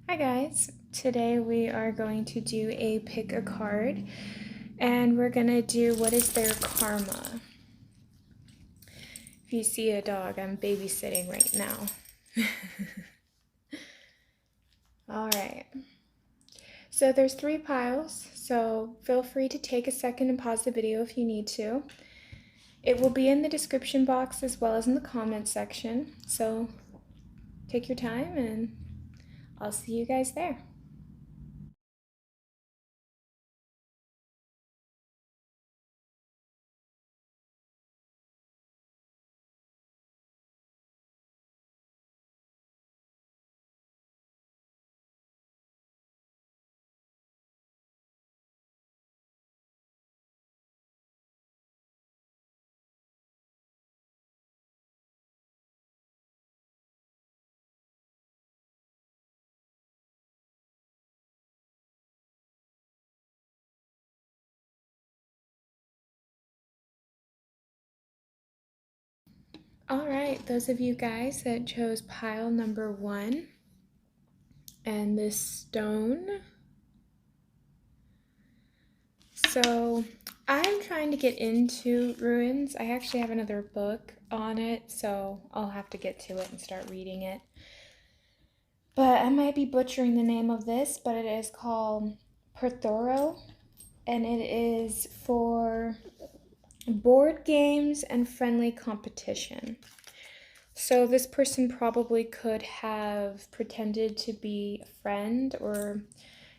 Hi guys, today we are going to do a pick a card and we're going to do what is their karma. If you see a dog, I'm babysitting right now. Alright, so there's 3 piles, so feel free to take a second and pause the video if you need to. It will be in the description box as well as in the comment section, so take your time and I'll see you guys there. Alright, those of you guys that chose pile number 1 and this stone. So I'm trying to get into ruins. I actually have another book on it, so I'll have to get to it and start reading it. But I might be butchering the name of this, but it is called Perthoro, and it is for board games and friendly competition. So this person probably could have pretended to be a friend, or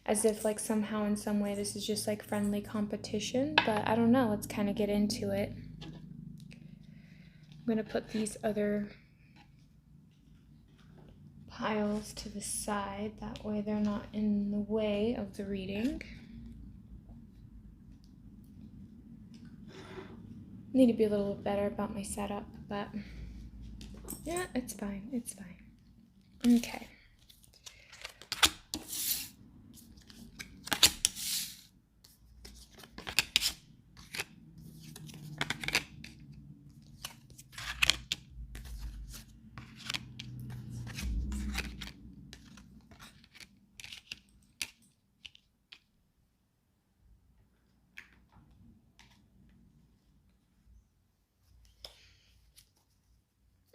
as if like somehow in some way this is just like friendly competition, but I don't know, let's kind of get into it. I'm going to put these other piles to the side, that way they're not in the way of the reading. Need to be a little better about my setup, but yeah, it's fine, it's fine. Okay.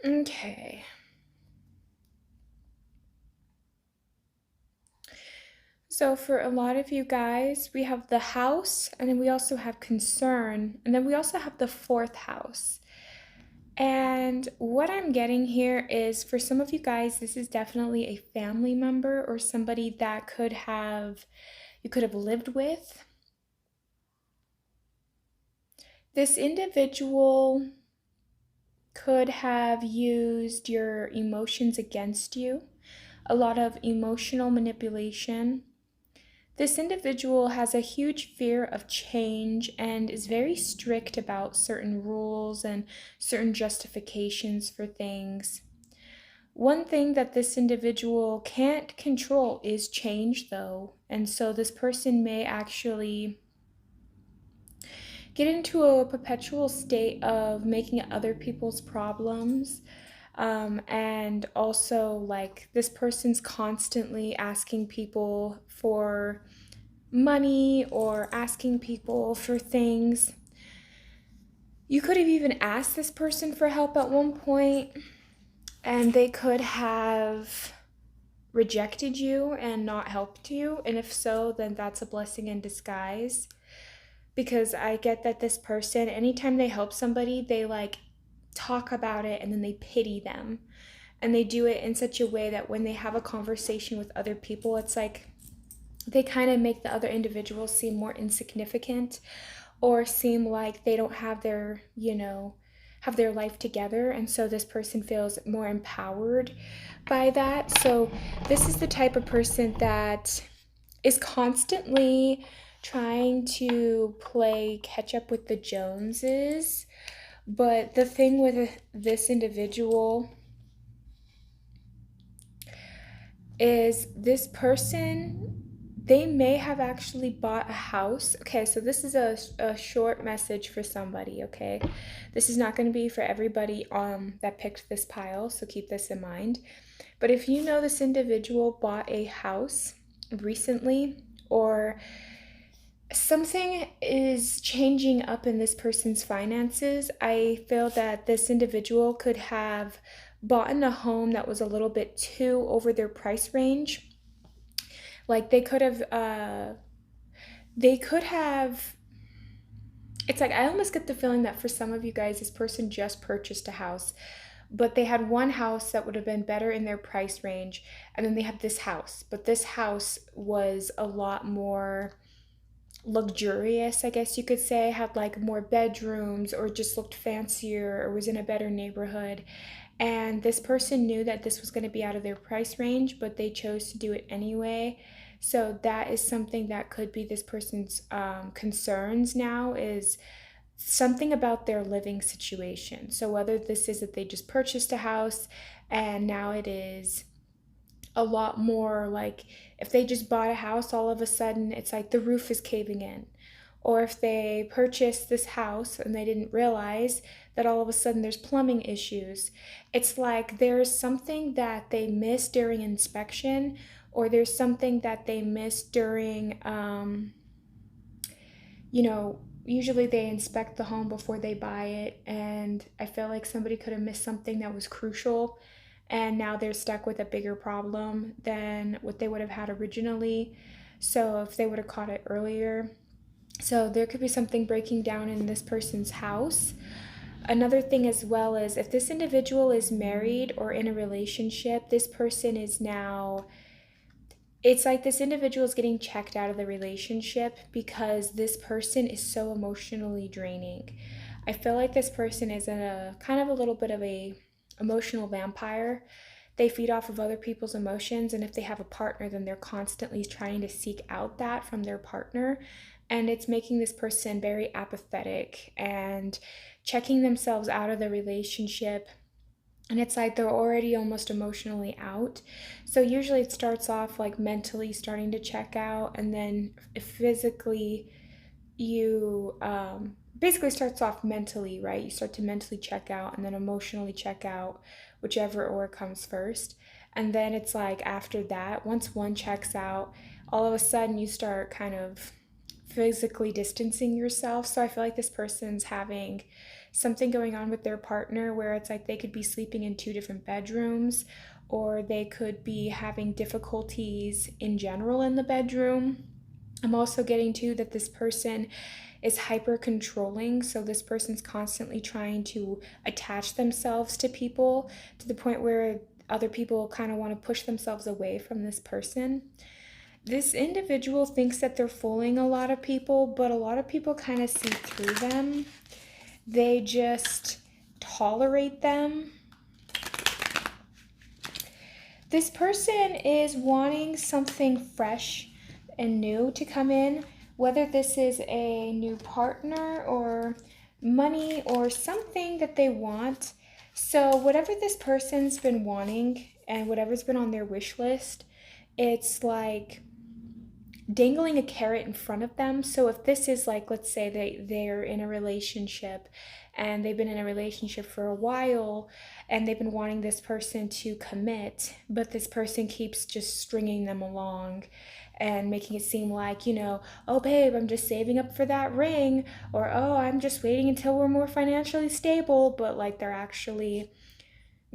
Okay. So for a lot of you guys, we have the house, and then we also have concern, and then we also have the 4th house. And what I'm getting here is, for some of you guys, this is definitely a family member or somebody that you could have lived with. This individual could have used your emotions against you, a lot of emotional manipulation. This individual has a huge fear of change and is very strict about certain rules and certain justifications for things. One thing that this individual can't control is change, though, and so this person may actually get into a perpetual state of making other people's problems. And also, like, this person's constantly asking people for money or asking people for things. You could have even asked this person for help at one point, and they could have rejected you and not helped you. And if so, then that's a blessing in disguise. Because I get that this person, anytime they help somebody, they like talk about it and then they pity them. And they do it in such a way that when they have a conversation with other people, it's like they kind of make the other individuals seem more insignificant or seem like they don't have their, have their life together. And so this person feels more empowered by that. So this is the type of person that is constantly trying to play catch up with the Joneses. But the thing with this individual is this person, they may have actually bought a house. Okay, so this is a short message for somebody, okay? This is not going to be for everybody that picked this pile, so keep this in mind. But if you know this individual bought a house recently, or something is changing up in this person's finances, I feel that this individual could have bought in a home that was a little bit too over their price range. Like they could have it's like I almost get the feeling that for some of you guys this person just purchased a house, but they had one house that would have been better in their price range, and then they had this house, but this house was a lot more luxurious, I guess you could say, had like more bedrooms or just looked fancier or was in a better neighborhood. And this person knew that this was going to be out of their price range, but they chose to do it anyway. So that is something that could be this person's concerns now, is something about their living situation. So whether this is that they just purchased a house and now it is a lot more like, if they just bought a house, all of a sudden it's like the roof is caving in. Or if they purchased this house and they didn't realize that all of a sudden there's plumbing issues. It's like there's something that they missed during inspection, or there's something that they missed during, usually they inspect the home before they buy it. And I feel like somebody could have missed something that was crucial, and now they're stuck with a bigger problem than what they would have had originally. So if they would have caught it earlier. So there could be something breaking down in this person's house. Another thing as well is, if this individual is married or in a relationship, this person is now, it's like this individual is getting checked out of the relationship because this person is so emotionally draining. I feel like this person is in a kind of a little bit of a emotional vampire. They feed off of other people's emotions, and if they have a partner, then they're constantly trying to seek out that from their partner, and it's making this person very apathetic and checking themselves out of the relationship. And it's like they're already almost emotionally out. So usually it starts off like mentally starting to check out, and then physically you basically starts off mentally, right? You start to mentally check out and then emotionally check out, whichever order comes first. And then it's like after that, once one checks out, all of a sudden you start kind of physically distancing yourself. So I feel like this person's having something going on with their partner where it's like they could be sleeping in two different bedrooms, or they could be having difficulties in general in the bedroom. I'm also getting to that this person is hyper controlling. So this person's constantly trying to attach themselves to people to the point where other people kind of want to push themselves away from this person. This individual thinks that they're fooling a lot of people, but a lot of people kind of see through them. They just tolerate them. This person is wanting something fresh and new to come in, whether this is a new partner or money or something that they want. So whatever this person's been wanting and whatever's been on their wish list, it's like dangling a carrot in front of them. So if this is like, let's say they're in a relationship and they've been in a relationship for a while and they've been wanting this person to commit, but this person keeps just stringing them along and making it seem like, oh babe, I'm just saving up for that ring, or oh, I'm just waiting until we're more financially stable, but like they're actually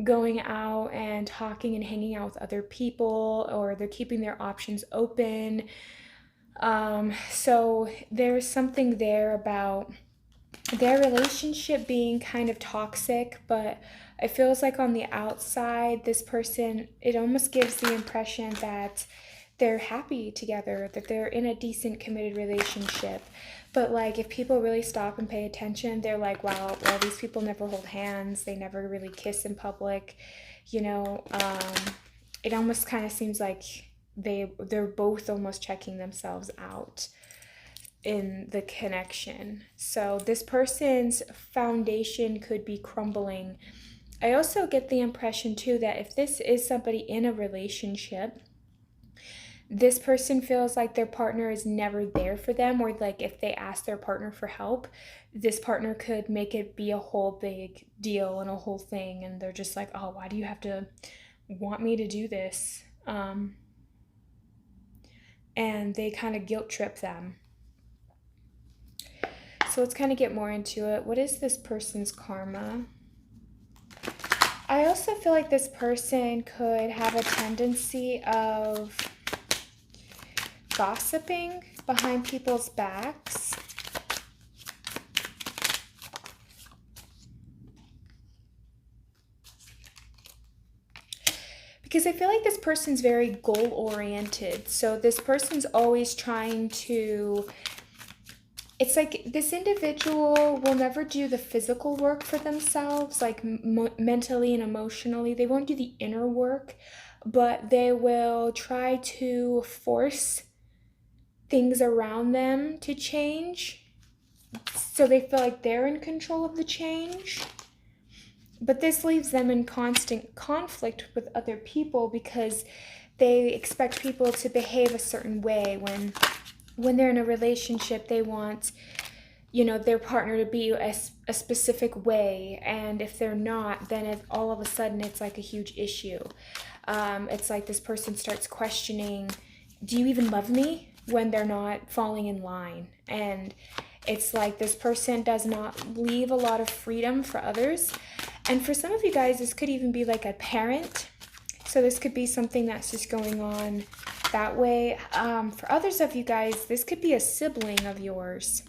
going out and talking and hanging out with other people, or they're keeping their options open. So there's something there about their relationship being kind of toxic, but it feels like on the outside, this person, it almost gives the impression that they're happy together, that they're in a decent committed relationship. But like if people really stop and pay attention, they're like, wow, well, these people never hold hands, they never really kiss in public, it almost kind of seems like they're both almost checking themselves out in the connection. So this person's foundation could be crumbling. I also get the impression too that if this is somebody in a relationship, This person feels like their partner is never there for them, or like if they ask their partner for help, this partner could make it be a whole big deal and a whole thing, and they're just like, oh, why do you have to want me to do this? And they kind of guilt trip them. So let's kind of get more into it. What is this person's karma? I also feel like this person could have a tendency of gossiping behind people's backs. Because I feel like this person's very goal oriented. So this person's always trying to, it's like this individual will never do the physical work for themselves, like mentally and emotionally. They won't do the inner work, but they will try to force things around them to change. So they feel like they're in control of the change. But this leaves them in constant conflict with other people because they expect people to behave a certain way. When they're in a relationship, they want, their partner to be a specific way. And if they're not, then all of a sudden it's like a huge issue. It's like this person starts questioning, do you even love me? When they're not falling in line. And it's like this person does not leave a lot of freedom for others. And for some of you guys, this could even be like a parent. So this could be something that's just going on that way. For others of you guys, this could be a sibling of yours.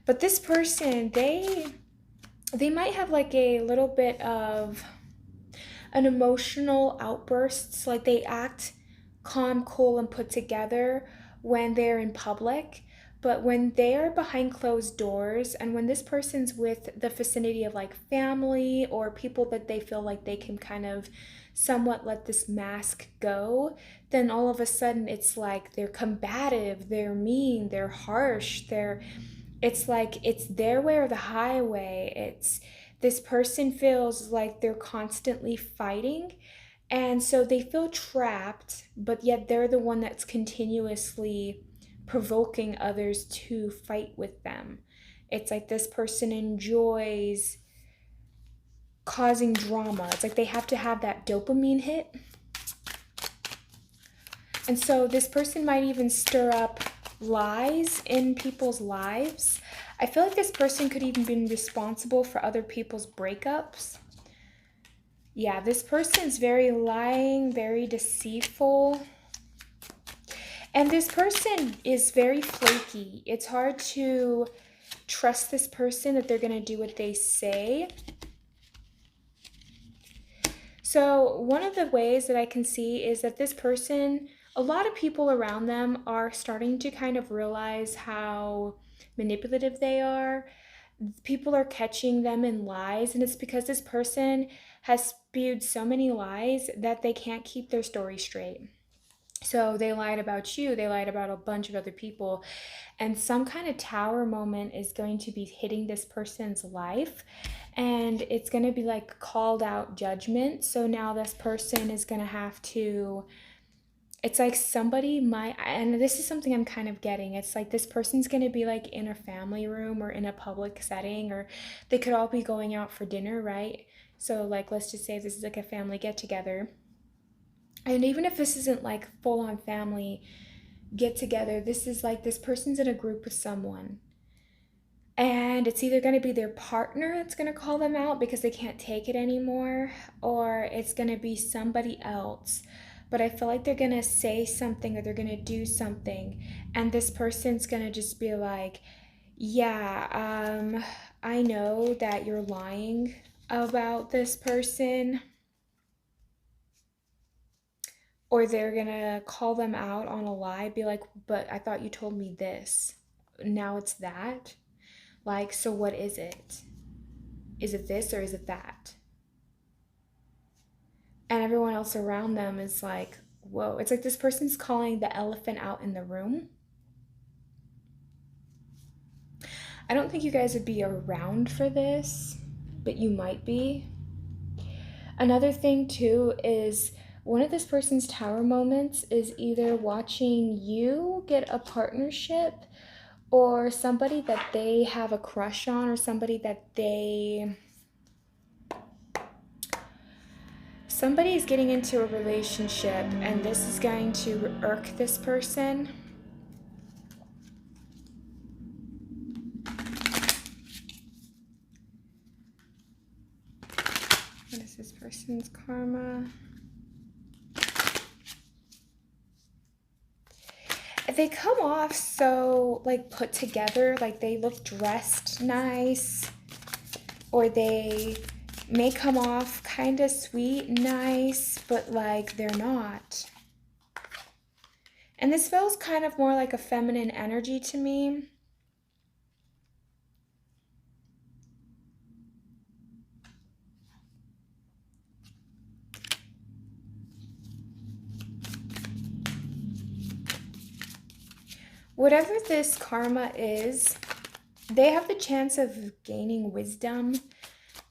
But this person, they might have like a little bit of an emotional outbursts. Like they act calm, cool, and put together when they're in public. But when they're behind closed doors and when this person's with the vicinity of like family or people that they feel like they can kind of somewhat let this mask go, then all of a sudden it's like they're combative, they're mean, they're harsh, it's like it's their way or the highway. It's this person feels like they're constantly fighting, and so they feel trapped, but yet they're the one that's continuously provoking others to fight with them. It's like this person enjoys causing drama. It's like they have to have that dopamine hit. And so this person might even stir up lies in people's lives. I feel like this person could even be responsible for other people's breakups. Yeah, this person's very lying, very deceitful. And this person is very flaky. It's hard to trust this person that they're going to do what they say. So one of the ways that I can see is that this person, a lot of people around them are starting to kind of realize how manipulative they are. People are catching them in lies, and it's because this person has spewed so many lies that they can't keep their story straight. So they lied about you, they lied about a bunch of other people, and some kind of tower moment is going to be hitting this person's life, and it's going to be like called out judgment. So now this person is going to have to, it's like somebody might, and this is something I'm kind of getting, it's like this person's going to be like in a family room or in a public setting, or they could all be going out for dinner, right? So like let's just say this is like a family get together. And even if this isn't like full on family get together, this is like this person's in a group with someone. And it's either going to be their partner that's going to call them out because they can't take it anymore, or it's going to be somebody else. But I feel like they're going to say something or they're going to do something. And this person's going to just be like, yeah, I know that you're lying about this person. Or they're gonna call them out on a lie, be like, but I thought you told me this. Now it's that. Like, so what is it? Is it this or is it that? And everyone else around them is like, whoa. It's like this person's calling the elephant out in the room. I don't think you guys would be around for this, but you might be. Another thing too is One of this person's tower moments is either watching you get a partnership or somebody that they have a crush on, or somebody is getting into a relationship, and this is going to irk this person. What is this person's karma? They come off so like put together, like they look dressed nice, or they may come off kind of sweet, nice, but like they're not. And this feels kind of more like a feminine energy to me. Whatever this karma is, they have the chance of gaining wisdom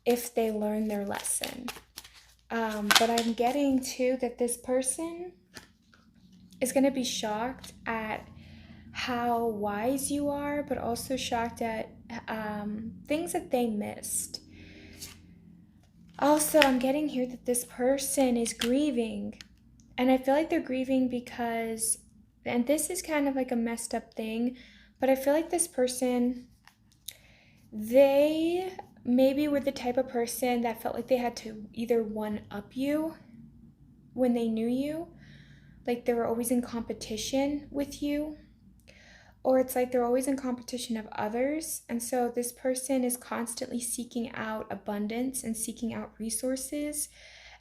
if they learn their lesson. But I'm getting too that this person is going to be shocked at how wise you are, but also shocked at things that they missed. Also, I'm getting here that this person is grieving. And I feel like they're grieving because, and this is kind of like a messed up thing, but I feel like this person, they maybe were the type of person that felt like they had to either one up you when they knew you, like they were always in competition with you, or it's like they're always in competition of others. And so this person is constantly seeking out abundance and seeking out resources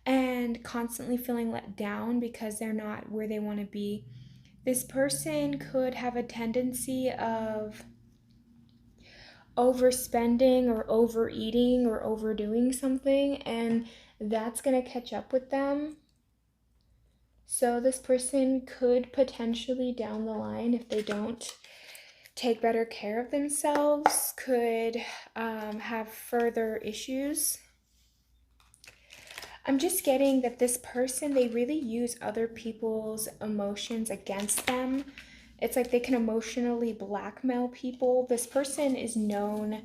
and constantly feeling let down because they're not where they want to be. This person could have a tendency of overspending or overeating or overdoing something, and that's going to catch up with them. So this person could potentially down the line, if they don't take better care of themselves, could have further issues. I'm just getting that this person, they really use other people's emotions against them. It's like they can emotionally blackmail people. This person is known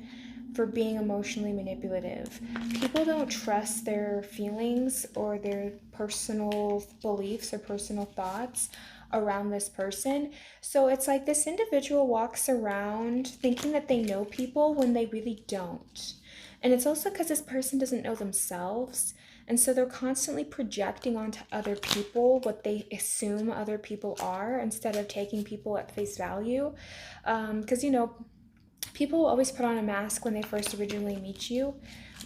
for being emotionally manipulative. People don't trust their feelings or their personal beliefs or personal thoughts around this person. So it's like this individual walks around thinking that they know people when they really don't. And it's also because this person doesn't know themselves. And so they're constantly projecting onto other people what they assume other people are instead of taking people at face value. Because, people always put on a mask when they first originally meet you.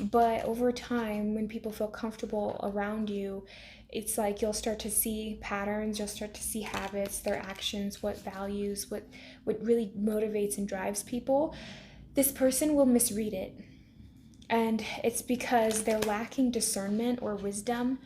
But over time, when people feel comfortable around you, it's like you'll start to see patterns, you'll start to see habits, their actions, what values, what really motivates and drives people. This person will misread it. And it's because they're lacking discernment or wisdom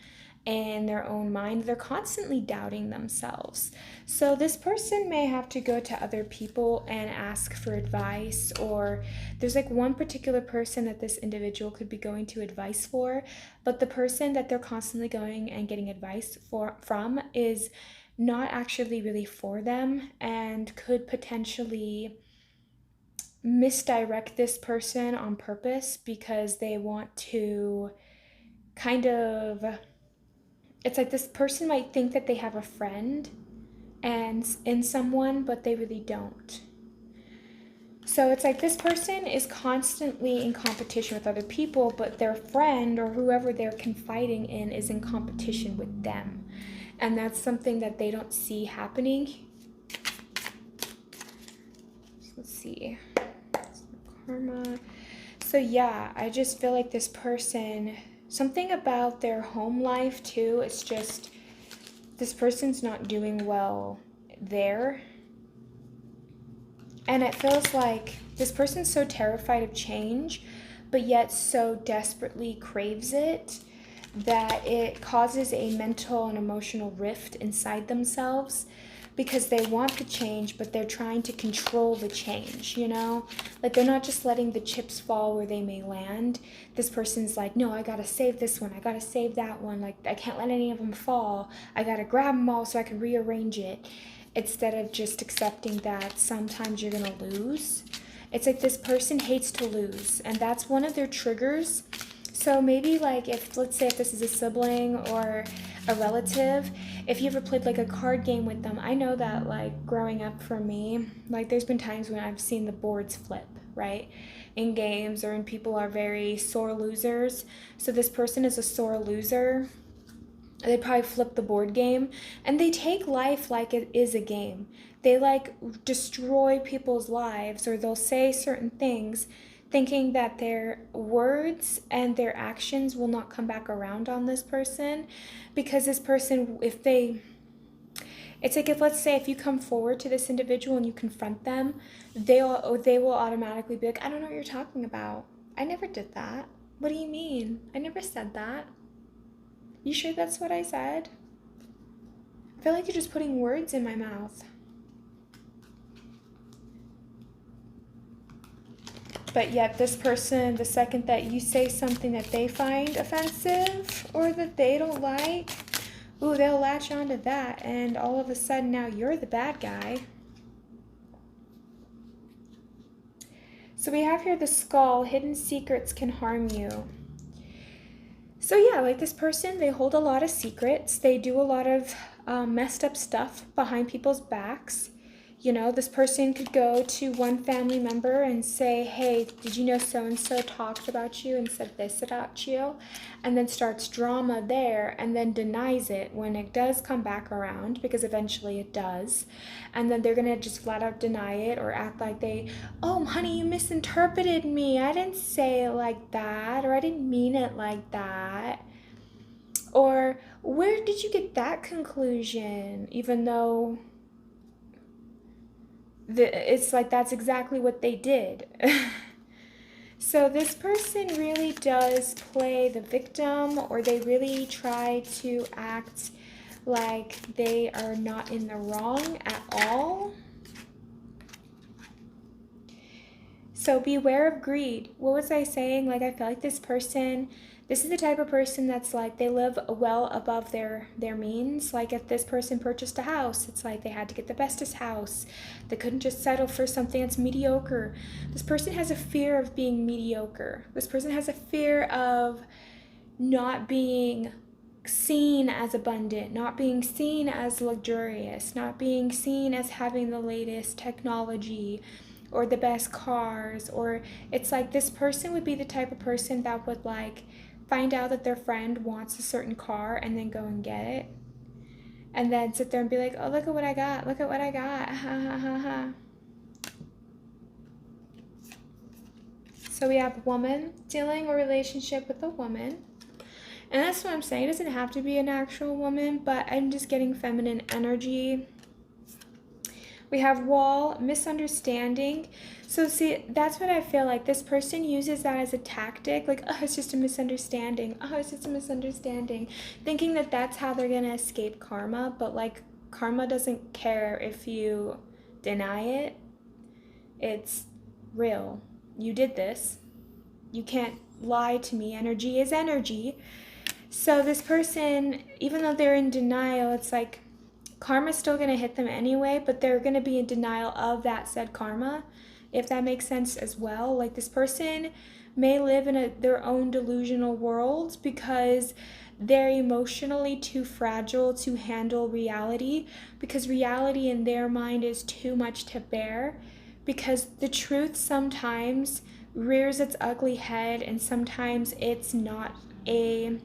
in their own mind. They're constantly doubting themselves. So this person may have to go to other people and ask for advice, or there's like one particular person that this individual could be going to advice for, but the person that they're constantly going and getting advice from is not actually really for them and could potentially misdirect this person on purpose because they want to kind of, it's like this person might think that they have a friend and in someone, but they really don't. So it's like this person is constantly in competition with other people, but their friend or whoever they're confiding in is in competition with them. And that's something that they don't see happening. So let's see. Karma. So yeah, I just feel like this person, something about their home life too, it's just this person's not doing well there. And it feels like this person's so terrified of change, but yet so desperately craves it that it causes a mental and emotional rift inside themselves. because they want the change, but they're trying to control the change, you know? Like, they're not just letting the chips fall where they may land. This person's like, no, I gotta save this one, I gotta save that one, like, I can't let any of them fall, I gotta grab them all so I can rearrange it, instead of just accepting that sometimes you're gonna lose. It's like this person hates to lose, and that's one of their triggers. So maybe, like, if, let's say if this is a sibling or a relative, if you ever played like a card game with them, I know that, like, growing up for me, like, there's been times when I've seen the boards flip, right, in games, or when people are very sore losers. So this person is a sore loser, they probably flip the board game, and they take life like it is a game. They, like, destroy people's lives, or they'll say certain things thinking that their words and their actions will not come back around on this person, because this person, if they, it's like, if, let's say, if you come forward to this individual and you confront them, they will automatically be like, I don't know what you're talking about, I never did that, what do you mean, I never said that, you sure that's what I said? I feel like you're just putting words in my mouth. But yet this person, the second that you say something that they find offensive or that they don't like, ooh, they'll latch onto that, and all of a sudden now you're the bad guy. So we have here the skull, hidden secrets can harm you. So yeah, like, this person, they hold a lot of secrets. They do a lot of messed up stuff behind people's backs. You know, this person could go to one family member and say, hey, did you know so-and-so talked about you and said this about you? And then starts drama there, and then denies it when it does come back around, because eventually it does. And then they're going to just flat out deny it, or act like they, oh, honey, you misinterpreted me. I didn't say it like that, or I didn't mean it like that. Or, where did you get that conclusion? Even though it's like that's exactly what they did. So this person really does play the victim, or they really try to act like they are not in the wrong at all. So beware of greed. What was I saying? Like, I feel like this person, this is the type of person that's like, they live well above their means. Like, if this person purchased a house, it's like they had to get the bestest house. They couldn't just settle for something that's mediocre. This person has a fear of being mediocre. This person has a fear of not being seen as abundant, not being seen as luxurious, not being seen as having the latest technology or the best cars. Or it's like this person would be the type of person that would, like, find out that their friend wants a certain car and then go and get it, and then sit there and be like, oh, look at what I got, look at what I got, ha ha ha ha. So we have woman, dealing a relationship with a woman. And that's what I'm saying, it doesn't have to be an actual woman, but I'm just getting feminine energy. We have wall, misunderstanding. So see, that's what I feel like. This person uses that as a tactic. Like, oh, it's just a misunderstanding. Oh, it's just a misunderstanding. Thinking that that's how they're going to escape karma. But, like, karma doesn't care if you deny it. It's real. You did this. You can't lie to me. Energy is energy. So this person, even though they're in denial, it's like, karma's still going to hit them anyway, but they're going to be in denial of that said karma, if that makes sense as well. Like, this person may live in their own delusional world because they're emotionally too fragile to handle reality, because reality in their mind is too much to bear, because the truth sometimes rears its ugly head, and sometimes it's not a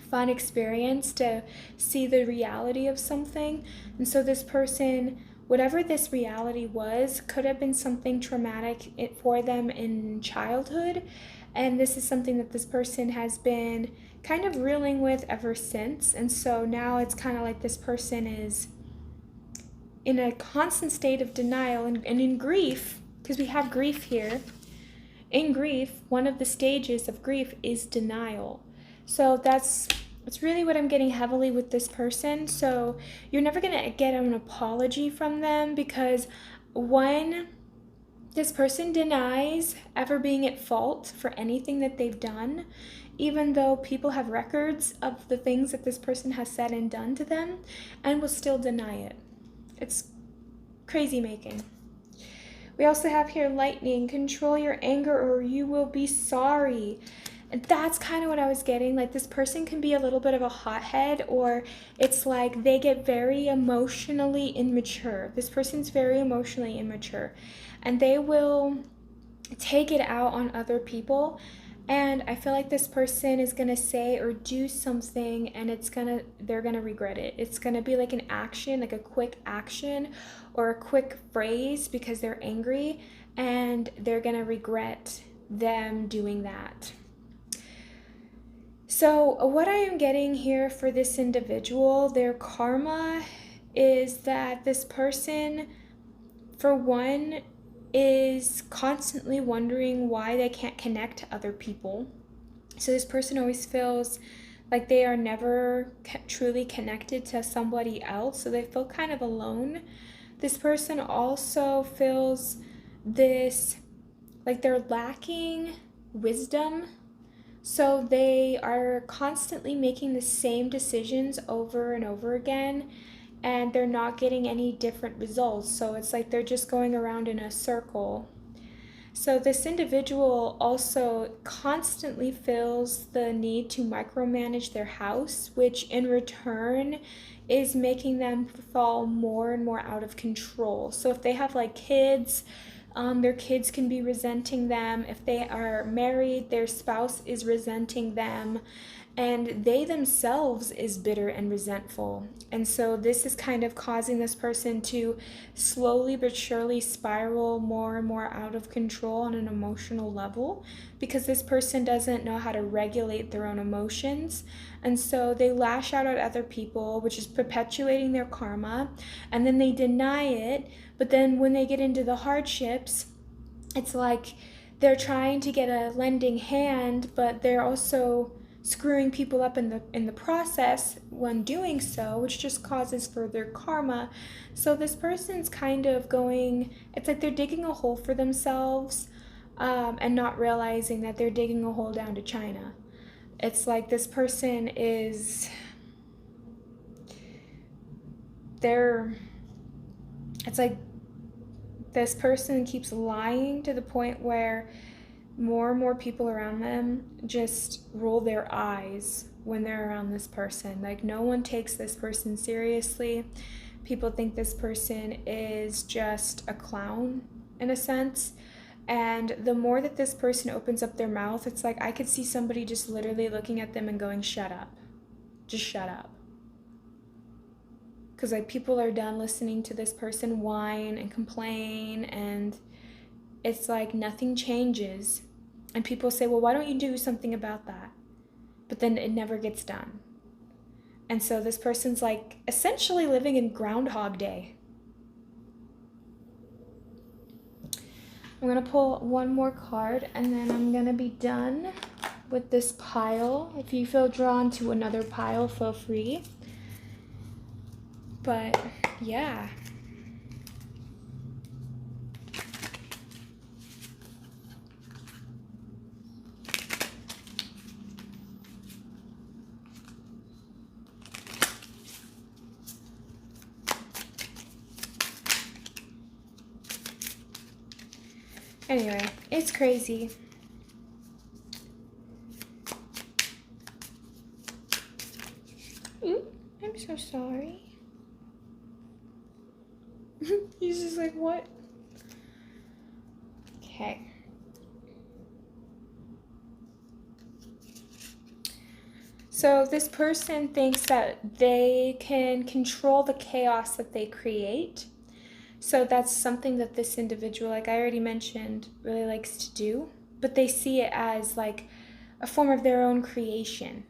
fun experience to see the reality of something. And so this person, whatever this reality was, could have been something traumatic for them in childhood, and this is something that this person has been kind of reeling with ever since. And so now it's kind of like this person is in a constant state of denial and in grief, because we have grief here. In grief, one of the stages of grief is denial. So that's It's really what I'm getting heavily with this person. So you're never going to get an apology from them, because one, this person denies ever being at fault for anything that they've done, even though people have records of the things that this person has said and done to them, and will still deny it. It's crazy making. We also have here lightning. Control your anger or you will be sorry. And that's kind of what I was getting. Like, this person can be a little bit of a hothead, or it's like they get very emotionally immature. This person's very emotionally immature, and they will take it out on other people. And I feel like this person is going to say or do something, and they're going to regret it. It's going to be like an action, like a quick action or a quick phrase, because they're angry, and they're going to regret them doing that. So what I am getting here for this individual, their karma, is that this person, for one, is constantly wondering why they can't connect to other people. So this person always feels like they are never truly connected to somebody else, so they feel kind of alone. This person also feels this, like they're lacking wisdom. So they are constantly making the same decisions over and over again, and they're not getting any different results. So it's like they're just going around in a circle. So this individual also constantly feels the need to micromanage their house, which in return is making them fall more and more out of control. So if they have like kids, their kids can be resenting them. If they are married, their spouse is resenting them, and they themselves is bitter and resentful. And so this is kind of causing this person to slowly but surely spiral more and more out of control on an emotional level, because this person doesn't know how to regulate their own emotions. And so they lash out at other people, which is perpetuating their karma, and then they deny it. But then when they get into the hardships, it's like they're trying to get a lending hand, but they're also screwing people up in the process when doing so, which just causes further karma. So this person's kind of going, it's like they're digging a hole for themselves, and not realizing that they're digging a hole down to China. It's like this person is, it's like this person keeps lying to the point where more and more people around them just roll their eyes when they're around this person. Like, no one takes this person seriously. People think this person is just a clown in a sense. And the more that this person opens up their mouth, it's like I could see somebody just literally looking at them and going, shut up. Just shut up. Because like people are done listening to this person whine and complain, and it's like nothing changes. And people say, well, why don't you do something about that? But then it never gets done. And so this person's like essentially living in Groundhog Day. I'm going to pull one more card, and then I'm going to be done with this pile. If you feel drawn to another pile, feel free. But yeah. Anyway, it's crazy. Ooh, I'm so sorry. He's just like, what? Okay. So this person thinks that they can control the chaos that they create. So that's something that this individual, like I already mentioned, really likes to do. But they see it as like a form of their own creation.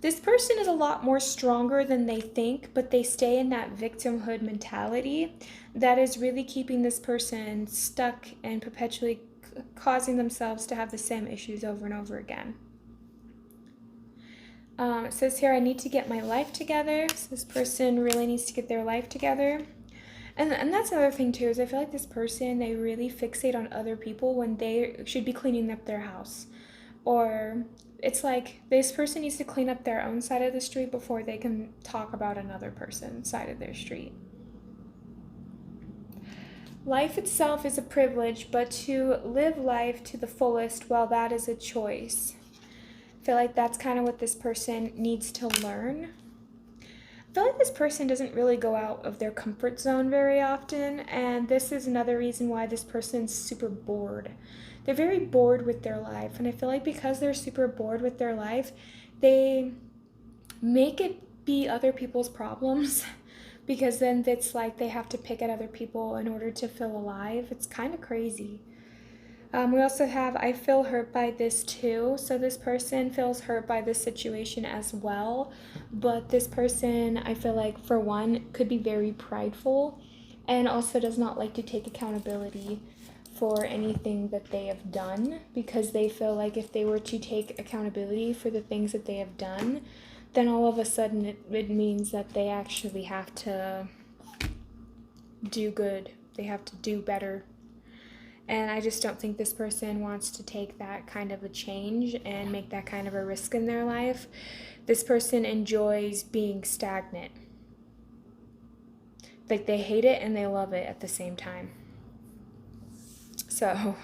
This person is a lot more stronger than they think, but they stay in that victimhood mentality that is really keeping this person stuck and perpetually causing themselves to have the same issues over and over again. It says here, I need to get my life together. So this person really needs to get their life together. And that's another thing too, is I feel like this person, they really fixate on other people when they should be cleaning up their house. Or it's like this person needs to clean up their own side of the street before they can talk about another person's side of their street. Life itself is a privilege, but to live life to the fullest, well, that is a choice. I feel like that's kind of what this person needs to learn. I feel like this person doesn't really go out of their comfort zone very often, and this is another reason why this person's super bored. They're very bored with their life, and I feel like because they're super bored with their life, they make it be other people's problems because then it's like they have to pick at other people in order to feel alive. It's kind of crazy. We also have, I feel hurt by this too. So this person feels hurt by this situation as well. But this person, I feel like, for one, could be very prideful and also does not like to take accountability for anything that they have done, because they feel like if they were to take accountability for the things that they have done, then all of a sudden it means that they actually have to do good. They have to do better. And I just don't think this person wants to take that kind of a change and make that kind of a risk in their life. This person enjoys being stagnant. Like they hate it and they love it at the same time. So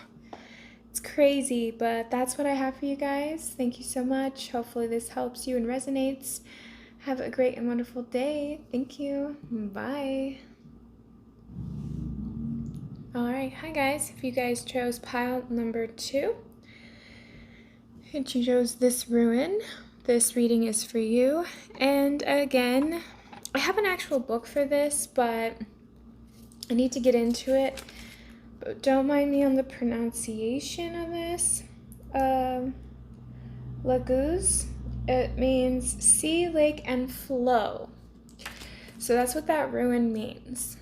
it's crazy, but that's what I have for you guys. Thank you so much. Hopefully this helps you and resonates. Have a great and wonderful day. Thank you. Bye. Alright, hi guys. If you guys chose pile number 2 and you chose this ruin, this reading is for you. And again, I have an actual book for this, but I need to get into it. But don't mind me on the pronunciation of this. Laguz, it means sea, lake, and flow. So that's what that ruin means.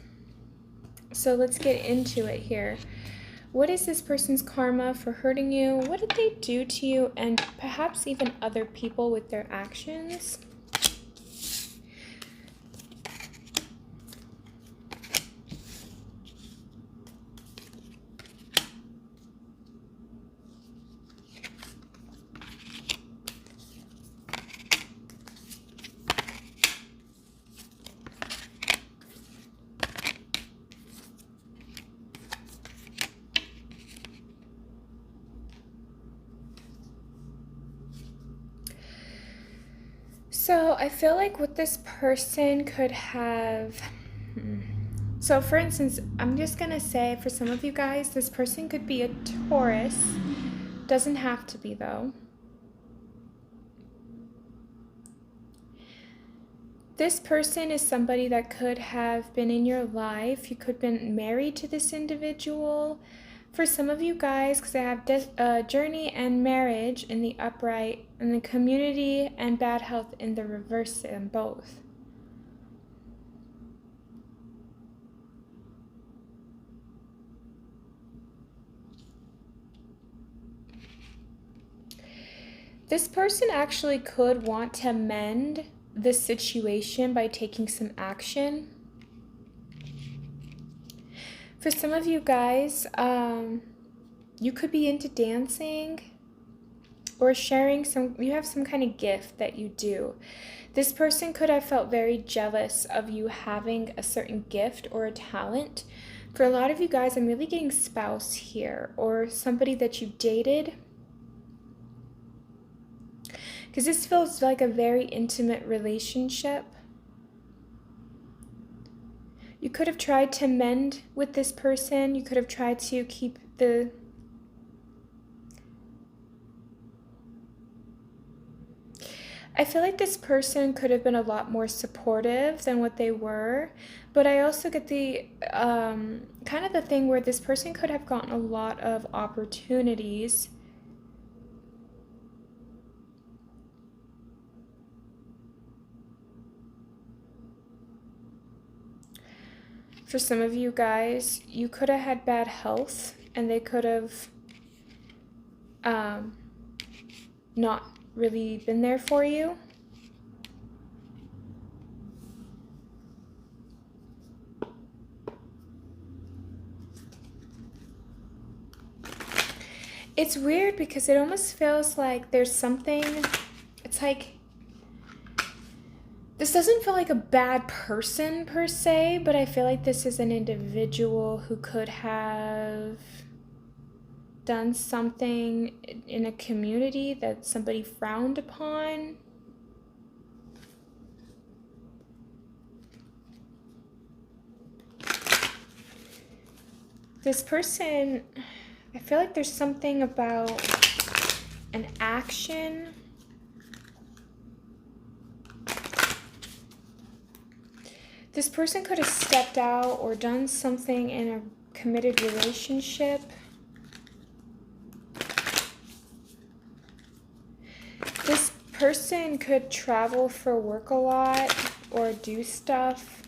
So let's get into it here. What is this person's karma for hurting you? What did they do to you? And perhaps even other people with their actions? So I feel like what this person could have... So for instance, I'm just going to say for some of you guys, this person could be a Taurus. Doesn't have to be though. This person is somebody that could have been in your life. You could have been married to this individual. For some of you guys, because I have journey and marriage in the upright, and the community and bad health in the reverse in both. This person actually could want to mend the situation by taking some action. For some of you guys, you could be into dancing or sharing you have some kind of gift that you do. This person could have felt very jealous of you having a certain gift or a talent. For a lot of you guys, I'm really getting spouse here, or somebody that you dated. Because this feels like a very intimate relationship. You could have tried to mend with this person. You could have tried to keep the... I feel like this person could have been a lot more supportive than what they were. But I also get the kind of the thing where this person could have gotten a lot of opportunities. For some of you guys, you could have had bad health and they could have not really been there for you. It's weird because it almost feels like there's something, it's like, this doesn't feel like a bad person per se, but I feel like this is an individual who could have done something in a community that somebody frowned upon. This person, I feel like there's something about an action. This person could have stepped out or done something in a committed relationship. This person could travel for work a lot or do stuff.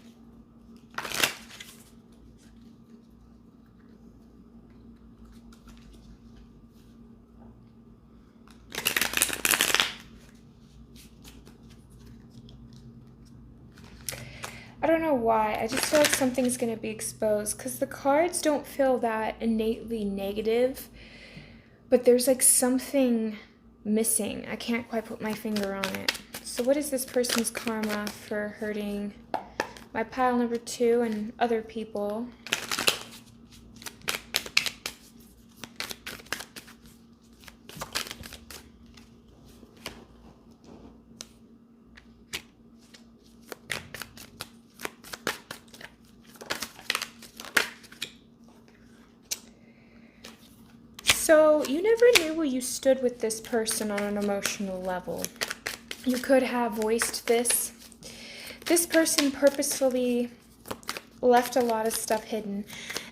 I don't know why. I just feel like something's going to be exposed because the cards don't feel that innately negative, but there's like something missing. I can't quite put my finger on it. So what is this person's karma for hurting my pile number 2 and other people? So you never knew where you stood with this person on an emotional level. You could have voiced this. This person purposefully left a lot of stuff hidden.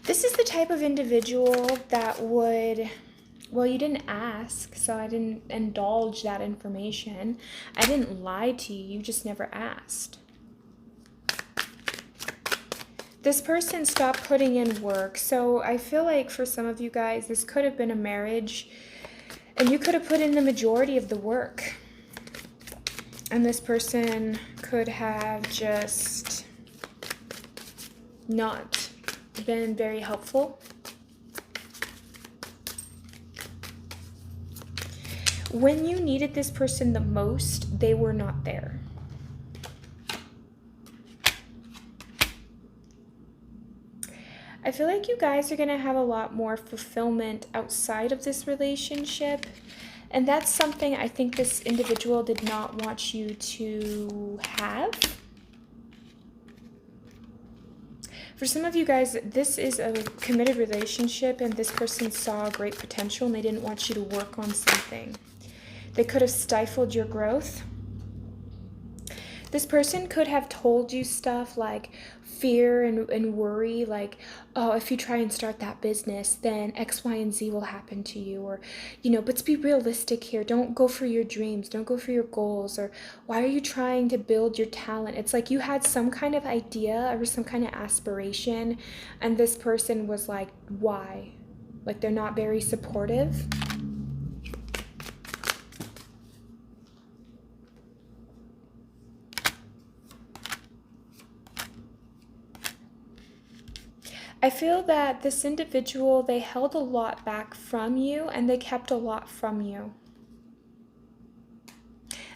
This is the type of individual that would, well, you didn't ask, so I didn't indulge that information. I didn't lie to you, you just never asked. This person stopped putting in work. So I feel like for some of you guys, this could have been a marriage and you could have put in the majority of the work. And this person could have just not been very helpful. When you needed this person the most, they were not there. I feel like you guys are going to have a lot more fulfillment outside of this relationship. And that's something I think this individual did not want you to have. For some of you guys, this is a committed relationship and this person saw great potential and they didn't want you to work on something. They could have stifled your growth. This person could have told you stuff like fear and worry, like, oh, if you try and start that business, then X, Y, and Z will happen to you. Or, but be realistic here. Don't go for your dreams. Don't go for your goals. Or why are you trying to build your talent? It's like you had some kind of idea or some kind of aspiration, and this person was like, why? Like they're not very supportive. I feel that this individual, they held a lot back from you and they kept a lot from you.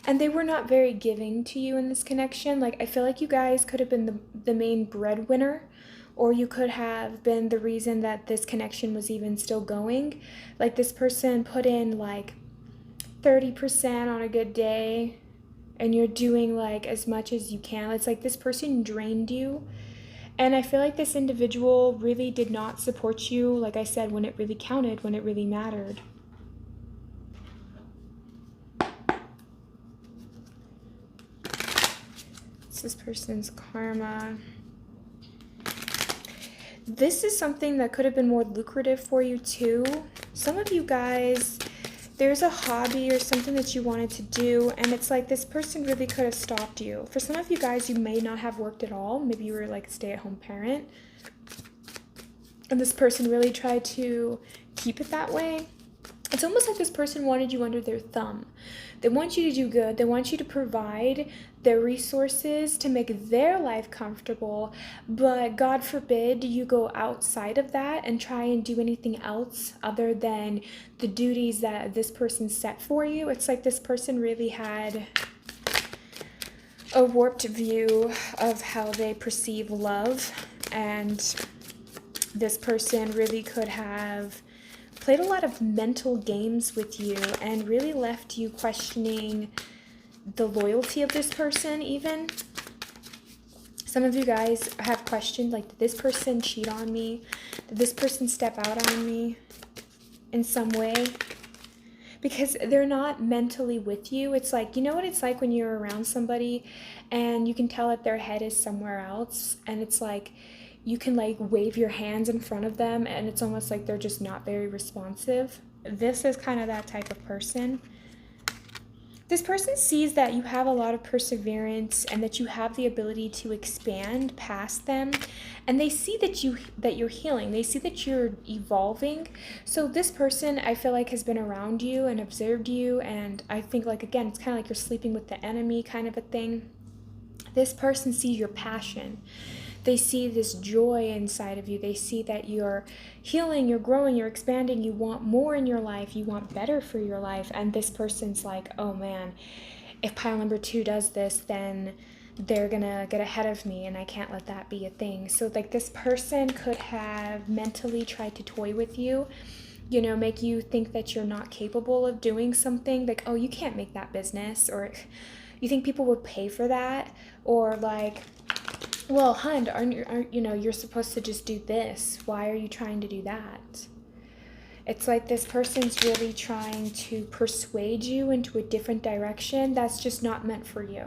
And they were not very giving to you in this connection. Like, I feel like you guys could have been the main breadwinner, or you could have been the reason that this connection was even still going. Like, this person put in like 30% on a good day and you're doing like as much as you can. It's like this person drained you. And I feel like this individual really did not support you, like I said, when it really counted, when it really mattered. It's this person's karma. This is something that could have been more lucrative for you too. Some of you guys, there's a hobby or something that you wanted to do, and it's like this person really could have stopped you. For some of you guys, you may not have worked at all. Maybe you were like a stay-at-home parent, and this person really tried to keep it that way. It's almost like this person wanted you under their thumb. They want you to do good. They want you to provide their resources to make their life comfortable. But God forbid you go outside of that and try and do anything else other than the duties that this person set for you. It's like this person really had a warped view of how they perceive love. And this person really could have played a lot of mental games with you and really left you questioning the loyalty of this person even. Some of you guys have questioned, like, did this person cheat on me? Did this person step out on me in some way? Because they're not mentally with you. It's like, you know what it's like when you're around somebody and you can tell that their head is somewhere else, and it's like, you can like wave your hands in front of them and it's almost like they're just not very responsive. This is kind of that type of person. This person sees that you have a lot of perseverance and that you have the ability to expand past them, and they see that you're healing. They see that you're evolving. So this person, I feel like, has been around you and observed you, and I think, like, again, it's kind of like you're sleeping with the enemy kind of a thing. This person sees your passion. They see this joy inside of you. They see that you're healing, you're growing, you're expanding, you want more in your life, you want better for your life. And this person's like, oh man, if pile number 2 does this, then they're gonna get ahead of me and I can't let that be a thing. So like this person could have mentally tried to toy with you, you know, make you think that you're not capable of doing something, like, oh, you can't make that business, or you think people would pay for that, or like, well, hun, aren't you know, you're supposed to just do this. Why are you trying to do that? It's like this person's really trying to persuade you into a different direction that's just not meant for you.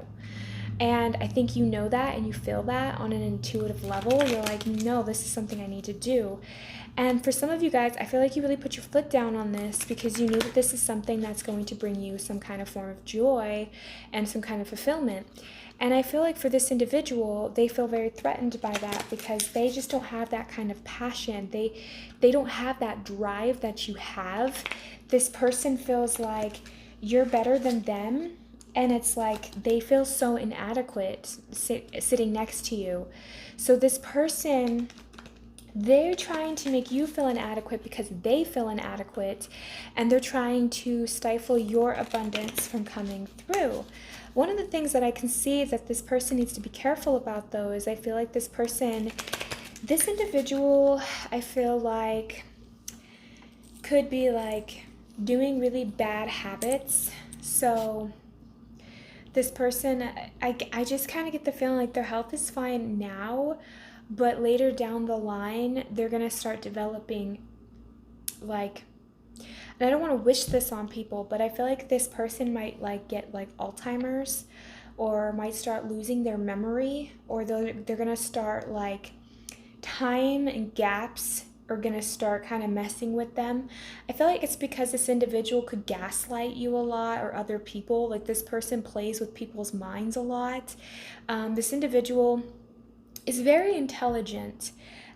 And I think you know that and you feel that on an intuitive level. You're like, no, this is something I need to do. And for some of you guys, I feel like you really put your foot down on this because you knew that this is something that's going to bring you some kind of form of joy and some kind of fulfillment. And I feel like for this individual, they feel very threatened by that because they just don't have that kind of passion. They don't have that drive that you have. This person feels like you're better than them, and it's like they feel so inadequate sitting next to you. So this person, they're trying to make you feel inadequate because they feel inadequate, and they're trying to stifle your abundance from coming through. One of the things that I can see that this person needs to be careful about, though, is I feel like this individual, I feel like could be like doing really bad habits. So this person, I just kind of get the feeling like their health is fine now, but later down the line, they're going to start developing like, and I don't want to wish this on people, but I feel like this person might like get like Alzheimer's, or might start losing their memory, or they're going to start like time and gaps are going to start kind of messing with them. I feel like it's because this individual could gaslight you a lot, or other people. Like this person plays with people's minds a lot. This individual is very intelligent,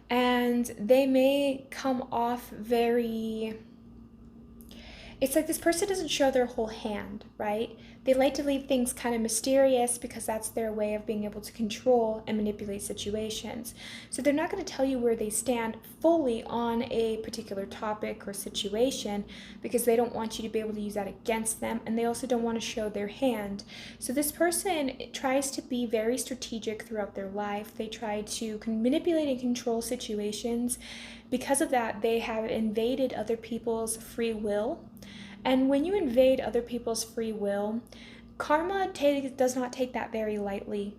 and they may come off very, it's like this person doesn't show their whole hand, right? They like to leave things kind of mysterious because that's their way of being able to control and manipulate situations. So they're not going to tell you where they stand fully on a particular topic or situation because they don't want you to be able to use that against them, and they also don't want to show their hand. So this person tries to be very strategic throughout their life. They try to manipulate and control situations. Because of that, they have invaded other people's free will. And when you invade other people's free will, karma does not take that very lightly.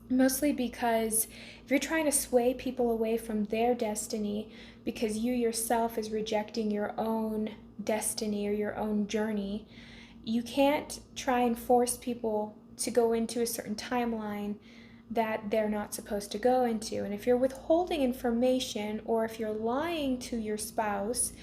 Mostly because if you're trying to sway people away from their destiny because you yourself is rejecting your own destiny or your own journey, you can't try and force people to go into a certain timeline that they're not supposed to go into. And if you're withholding information, or if you're lying to your spouse,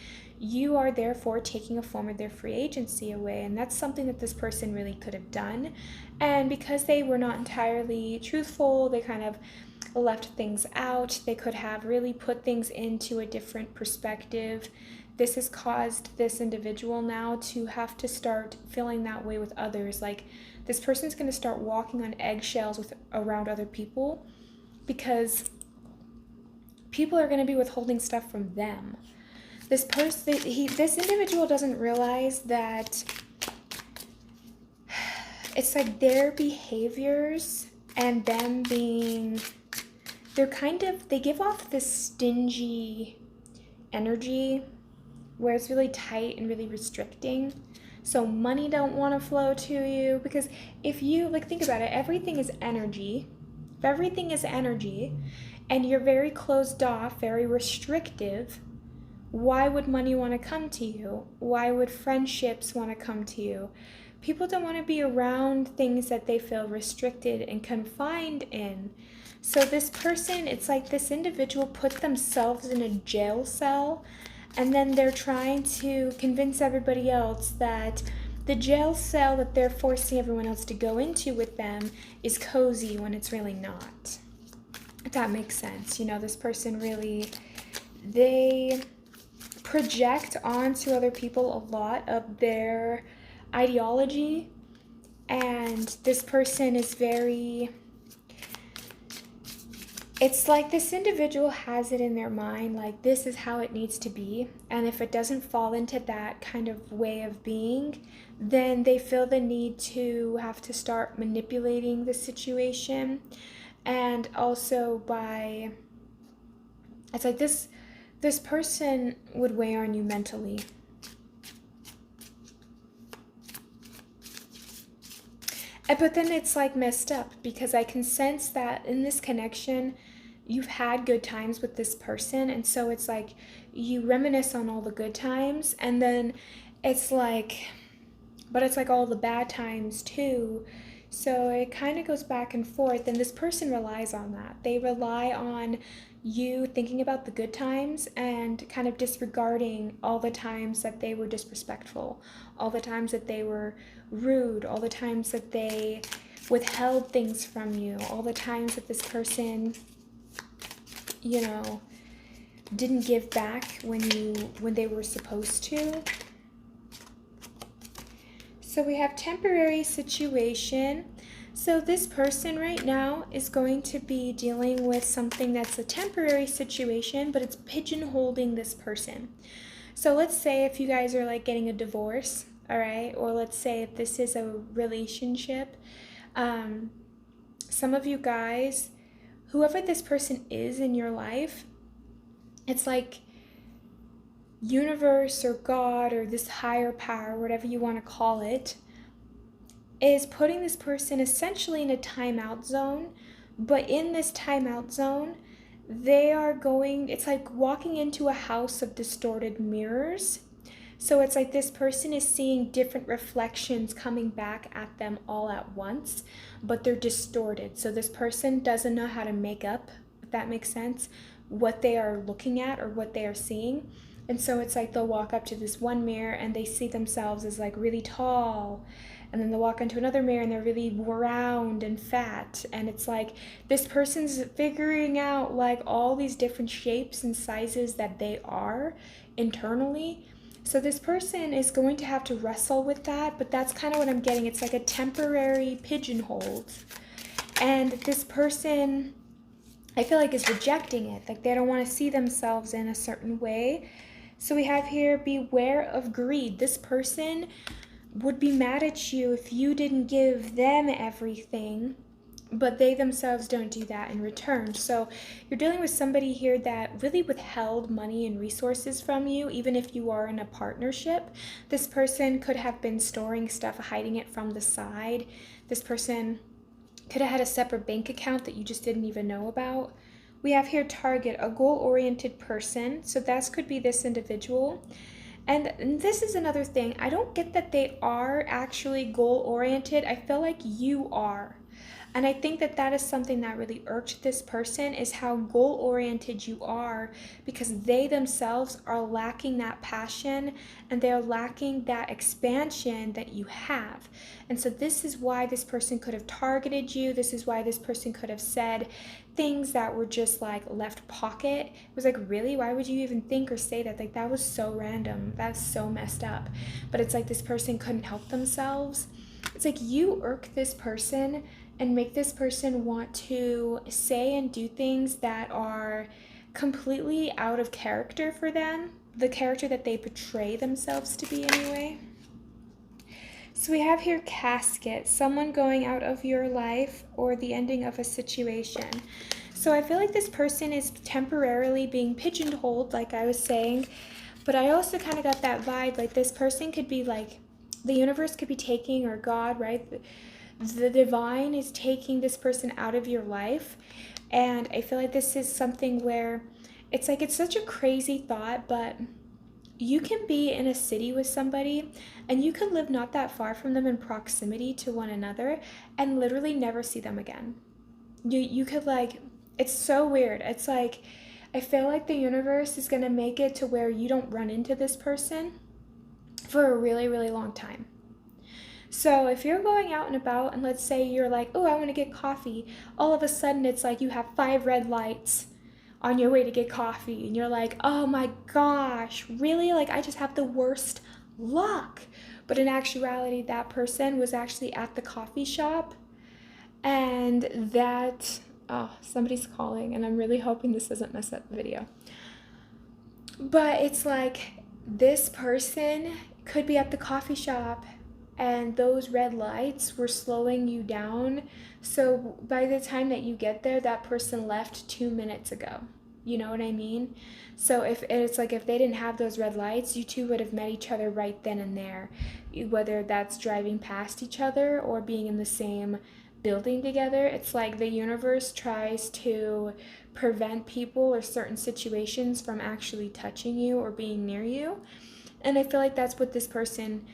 you are therefore taking a form of their free agency away. And that's something that this person really could have done. And because they were not entirely truthful, they kind of left things out. They could have really put things into a different perspective this has caused this individual now to have to start feeling that way with others. Like, this person's going to start walking on eggshells around other people because people are going to be withholding stuff from them. This individual doesn't realize that it's like their behaviors and them being, they give off this stingy energy where it's really tight and really restricting. So money don't want to flow to you, because if you, like, think about it, everything is energy. If everything is energy and you're very closed off, very restrictive, why would money want to come to you? Why would friendships want to come to you? People don't want to be around things that they feel restricted and confined in. So this person, it's like this individual put themselves in a jail cell, and then they're trying to convince everybody else that the jail cell that they're forcing everyone else to go into with them is cozy when it's really not. If that makes sense. You know, this person really, they project onto other people a lot of their ideology, and this person is very, it's like this individual has it in their mind, like, this is how it needs to be, and if it doesn't fall into that kind of way of being, then they feel the need to have to start manipulating the situation. And also it's like this person would weigh on you mentally. But then it's like messed up, because I can sense that in this connection, you've had good times with this person. And so it's like you reminisce on all the good times, and then it's like, but it's like all the bad times too. So it kind of goes back and forth, and this person relies on that. They rely on you thinking about the good times and kind of disregarding all the times that they were disrespectful, all the times that they were rude, all the times that they withheld things from you, all the times that this person, you know, didn't give back when they were supposed to. So we have temporary situation. So this person right now is going to be dealing with something that's a temporary situation, but it's pigeonholing this person. So let's say if you guys are like getting a divorce, all right, or let's say if this is a relationship, some of you guys, whoever this person is in your life, it's like universe or God or this higher power, whatever you want to call it, is putting this person essentially in a timeout zone. But in this timeout zone, they are going, it's like walking into a house of distorted mirrors. So it's like this person is seeing different reflections coming back at them all at once, but they're distorted. So this person doesn't know how to make up, if that makes sense, what they are looking at or what they are seeing. And so it's like they'll walk up to this one mirror and they see themselves as like really tall, and then they'll walk into another mirror and they're really round and fat. And it's like this person's figuring out like all these different shapes and sizes that they are internally. So this person is going to have to wrestle with that, but that's kind of what I'm getting. It's like a temporary pigeonhole. And this person, I feel like, is rejecting it. Like they don't want to see themselves in a certain way. So we have here, beware of greed. This person would be mad at you if you didn't give them everything, but they themselves don't do that in return. So you're dealing with somebody here that really withheld money and resources from you, even if you are in a partnership. This person could have been storing stuff, hiding it from the side. This person could have had a separate bank account that you just didn't even know about. We have here target, a goal-oriented person. So that could be this individual. And this is another thing. I don't get that they are actually goal-oriented. I feel like you are. And I think that that is something that really irked this person, is how goal-oriented you are, because they themselves are lacking that passion and they're lacking that expansion that you have. And so this is why this person could have targeted you. This is why this person could have said things that were just like left pocket. It was like, really? Why would you even think or say that? Like, that was so random. That's so messed up. But it's like this person couldn't help themselves. It's like you irk this person and make this person want to say and do things that are completely out of character for them, the character that they portray themselves to be anyway. So we have here casket, someone going out of your life or the ending of a situation. So I feel like this person is temporarily being pigeonholed, like I was saying, but I also kind of got that vibe, like this person could be like, the universe could be taking, or God, right? The divine is taking this person out of your life. And I feel like this is something where it's like, it's such a crazy thought, but you can be in a city with somebody and you can live not that far from them in proximity to one another and literally never see them again. You could like, it's so weird. It's like, I feel like the universe is going to make it to where you don't run into this person for a really, really long time. So if you're going out and about and let's say you're like, oh, I want to get coffee, all of a sudden it's like you have 5 red lights on your way to get coffee and you're like, oh my gosh, really? Like, I just have the worst luck. But in actuality, that person was actually at the coffee shop, and that, oh, somebody's calling and I'm really hoping this doesn't mess up the video. But it's like this person could be at the coffee shop and those red lights were slowing you down. So by the time that you get there, that person left 2 minutes ago. You know what I mean? So if it's like, if they didn't have those red lights, you two would have met each other right then and there, whether that's driving past each other or being in the same building together. It's like the universe tries to prevent people or certain situations from actually touching you or being near you. And I feel like that's what this person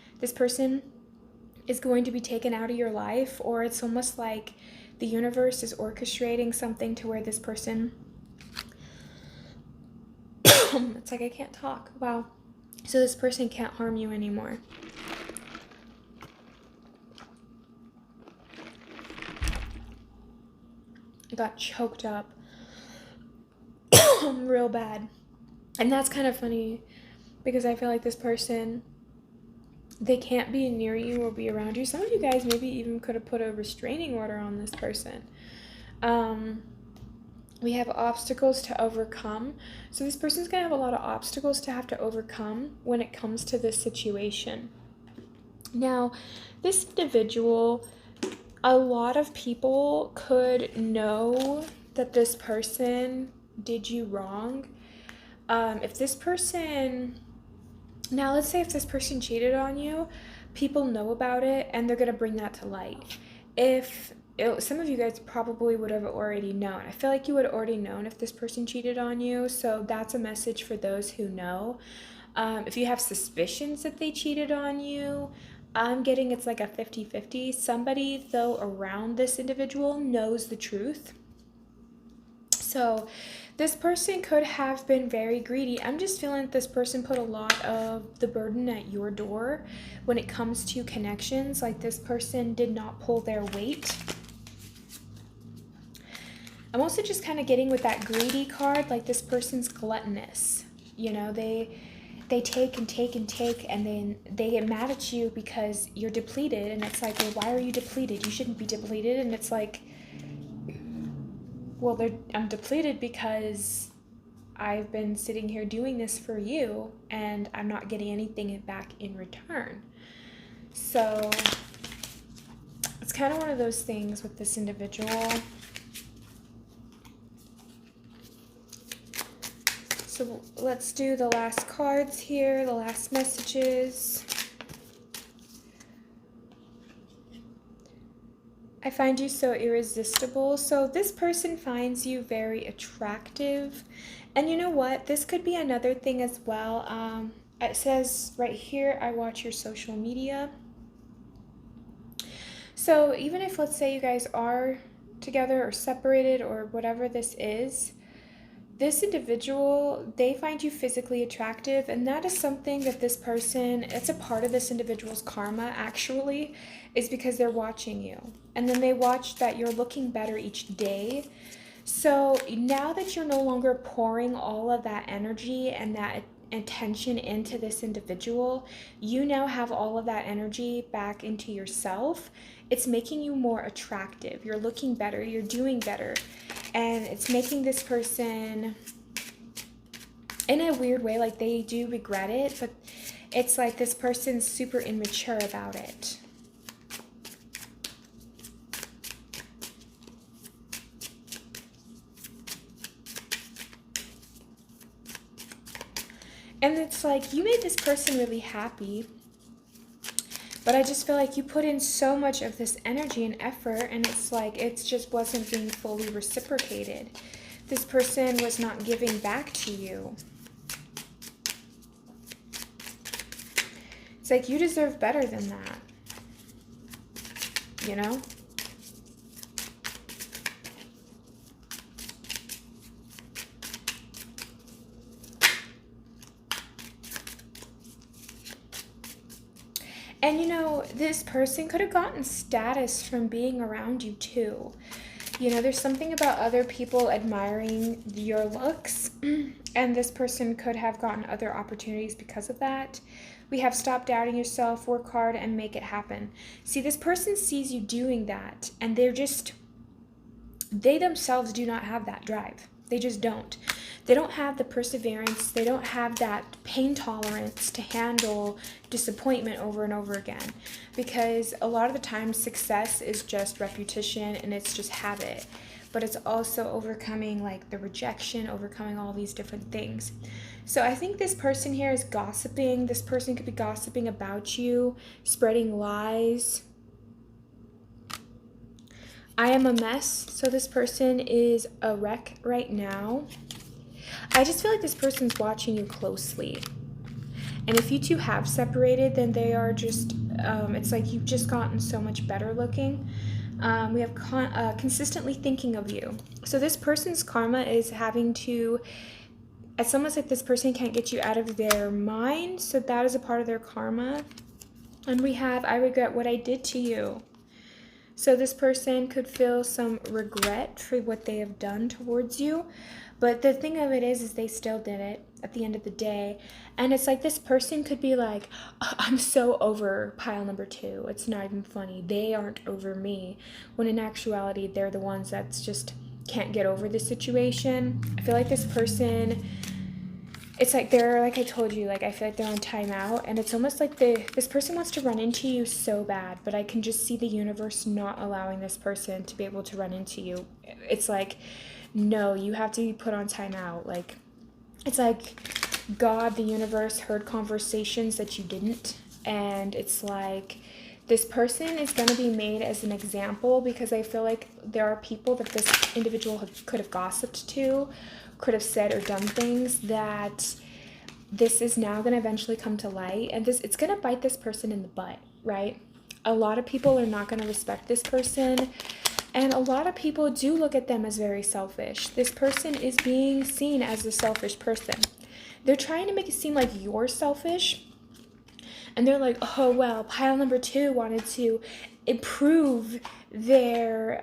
is going to be taken out of your life, or it's almost like the universe is orchestrating something to where this person it's like I can't talk. Wow. So this person can't harm you anymore. I got choked up real bad. And that's kind of funny because I feel like this person, they can't be near you or be around you. Some of you guys maybe even could have put a restraining order on this person. We have obstacles to overcome. So this person's going to have a lot of obstacles to have to overcome when it comes to this situation. Now, this individual, a lot of people could know that this person did you wrong. If this person, now let's say if this person cheated on you, people know about it and they're going to bring that to light. Some of you guys probably would have already known. I feel like you would have already known if this person cheated on you, so that's a message for those who know. If you have suspicions that they cheated on you, I'm getting it's like a 50-50. Somebody, though, around this individual knows the truth. So this person could have been very greedy. I'm just feeling that this person put a lot of the burden at your door when it comes to connections. Like, this person did not pull their weight. I'm also just kind of getting with that greedy card, like this person's gluttonous. You know, they take and take and take, and then they get mad at you because you're depleted. And it's like, well, why are you depleted? You shouldn't be depleted. And it's like, well, I'm depleted because I've been sitting here doing this for you, and I'm not getting anything back in return. So it's kind of one of those things with this individual. So let's do the last cards here, the last messages. I find you so irresistible. So this person finds you very attractive. And you know what? This could be another thing as well. It says right here, I watch your social media. So even if, let's say, you guys are together or separated or whatever this individual, they find you physically attractive, and that is something that this person, it's a part of this individual's karma actually, is because they're watching you. And then they watch that you're looking better each day. So now that you're no longer pouring all of that energy and that attention into this individual, you now have all of that energy back into yourself. It's making you more attractive. You're looking better, you're doing better. And it's making this person, in a weird way, like they do regret it, but it's like this person's super immature about it. And it's like, you made this person really happy, but I just feel like you put in so much of this energy and effort, and it's like it just wasn't being fully reciprocated. This person was not giving back to you. It's like you deserve better than that, you know? And you know, this person could have gotten status from being around you too. You know, there's something about other people admiring your looks, and this person could have gotten other opportunities because of that. We have stop doubting yourself, work hard, and make it happen. See, this person sees you doing that, and they themselves do not have that drive. They just don't. They don't have the perseverance. They don't have that pain tolerance to handle disappointment over and over again. Because a lot of the time, success is just repetition and it's just habit. But it's also overcoming like the rejection, overcoming all these different things. So I think this person here is gossiping. This person could be gossiping about you, spreading lies. I am a mess. So this person is a wreck right now. I just feel like this person's watching you closely. And if you two have separated, then they are just, it's like you've just gotten so much better looking. We have consistently thinking of you. So this person's karma is having to, it's almost like this person can't get you out of their mind. So that is a part of their karma. And we have, I regret what I did to you. So this person could feel some regret for what they have done towards you. But the thing of it is they still did it at the end of the day. And it's like this person could be like, I'm so over pile number 2. It's not even funny. They aren't over me. When in actuality, they're the ones that's just can't get over the situation. I feel like this person, it's like they're, like I told you, like I feel like they're on timeout. And it's almost like this person wants to run into you so bad. But I can just see the universe not allowing this person to be able to run into you. It's like, no, you have to be put on timeout. Like, it's like God, the universe, heard conversations that you didn't. And it's like this person is going to be made as an example, because I feel like there are people that this individual could have gossiped to, could have said or done things that this is now going to eventually come to light. And it's going to bite this person in the butt, right? A lot of people are not going to respect this person. And a lot of people do look at them as very selfish. This person is being seen as the selfish person. They're trying to make it seem like you're selfish. And they're like, oh, well, pile number 2 wanted to improve their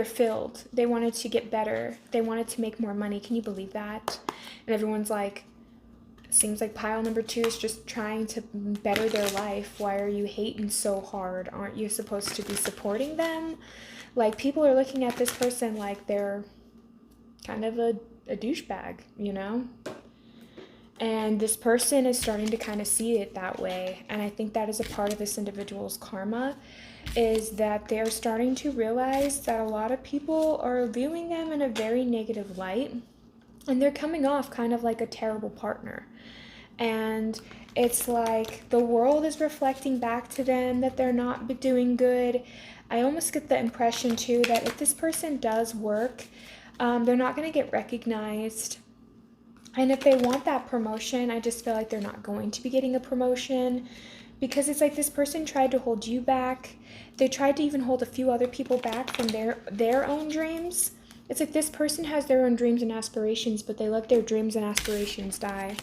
field. They wanted to get better. They wanted to make more money. Can you believe that? And everyone's like, seems like pile number 2 is just trying to better their life. Why are you hating so hard? Aren't you supposed to be supporting them? Like, people are looking at this person like they're kind of a douchebag, you know? And this person is starting to kind of see it that way. And I think that is a part of this individual's karma, is that they're starting to realize that a lot of people are viewing them in a very negative light. And they're coming off kind of like a terrible partner. And it's like the world is reflecting back to them that they're not doing good. I almost get the impression too that if this person does work, they're not going to get recognized. And if they want that promotion, I just feel like they're not going to be getting a promotion, because it's like this person tried to hold you back. They tried to even hold a few other people back from their own dreams. It's like this person has their own dreams and aspirations, but they let their dreams and aspirations die.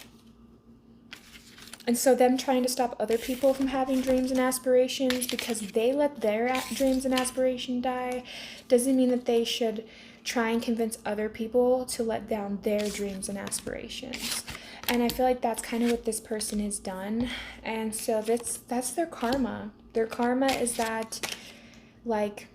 And so them trying to stop other people from having dreams and aspirations because they let their dreams and aspirations die doesn't mean that they should try and convince other people to let down their dreams and aspirations. And I feel like that's kind of what this person has done. And so that's their karma. Their karma is that, like,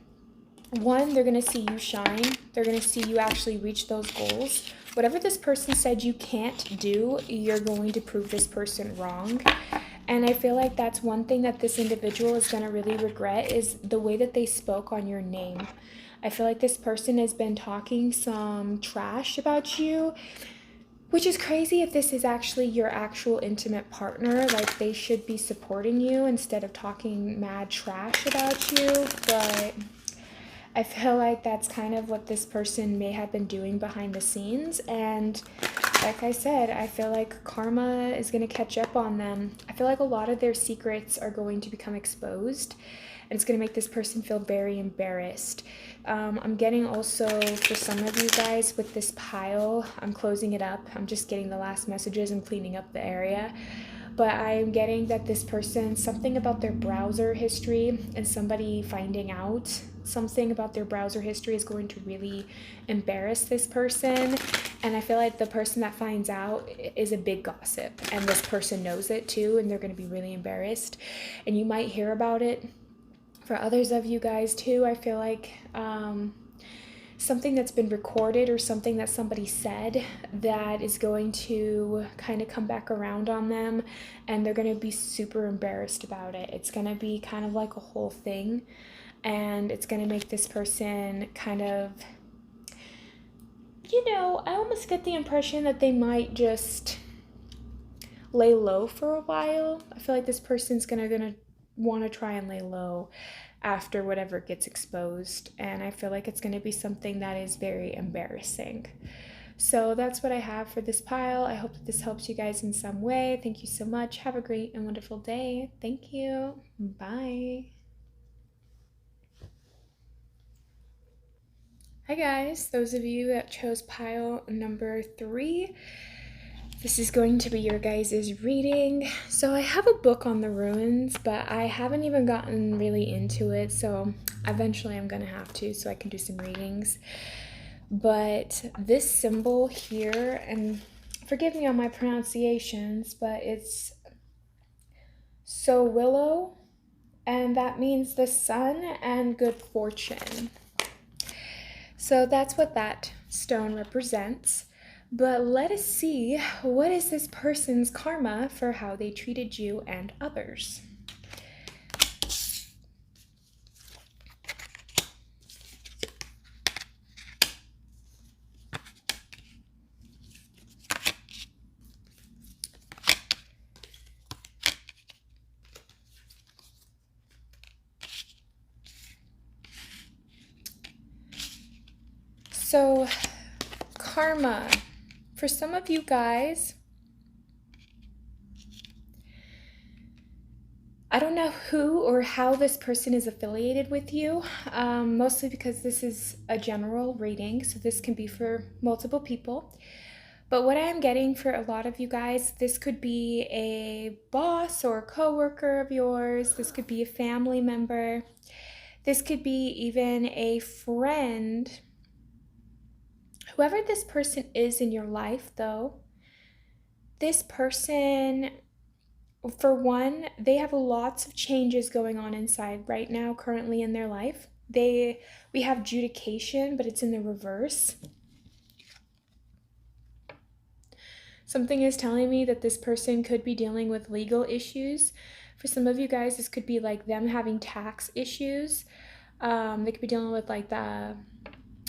one, they're going to see you shine. They're going to see you actually reach those goals. Whatever this person said you can't do, you're going to prove this person wrong. And I feel like that's one thing that this individual is going to really regret is the way that they spoke on your name. I feel like this person has been talking some trash about you, which is crazy if this is actually your actual intimate partner. Like, they should be supporting you instead of talking mad trash about you. But I feel like that's kind of what this person may have been doing behind the scenes. And like I said, I feel like karma is going to catch up on them. I feel like a lot of their secrets are going to become exposed. And it's going to make this person feel very embarrassed. I'm getting also, for some of you guys, with this pile, I'm closing it up. I'm just getting the last messages and cleaning up the area. But I'm getting that this person, something about their browser history and somebody finding out something about their browser history is going to really embarrass this person. And I feel like the person that finds out is a big gossip. And this person knows it too, and they're going to be really embarrassed. And you might hear about it. For others of you guys too, I feel like something that's been recorded or something that somebody said that is going to kind of come back around on them, and they're going to be super embarrassed about it. It's going to be kind of like a whole thing, and it's going to make this person kind of, I almost get the impression that they might just lay low for a while. I feel like this person's gonna want to try and lay low after whatever gets exposed, and I feel like it's going to be something that is very embarrassing. So that's what I have for this pile. I hope that this helps you guys in some way. Thank you so much. Have a great and wonderful day. Thank you. Bye. Hi guys, those of you that chose pile number 3, this is going to be your guys' reading. So I have a book on the ruins, but I haven't even gotten really into it, so eventually I'm gonna have to so I can do some readings. But this symbol here, and forgive me on my pronunciations, but it's so willow, and that means the sun and good fortune. So that's what that stone represents. But let us see, what is this person's karma for how they treated you and others? So, karma. For some of you guys, I don't know who or how this person is affiliated with you, mostly because this is a general reading, so this can be for multiple people. But what I am getting for a lot of you guys, this could be a boss or a coworker of yours. This could be a family member. This could be even a friend. Whoever this person is in your life, though, this person, for one, they have lots of changes going on inside right now, currently in their life. We have adjudication, but it's in the reverse. Something is telling me that this person could be dealing with legal issues. For some of you guys, this could be like them having tax issues. They could be dealing with like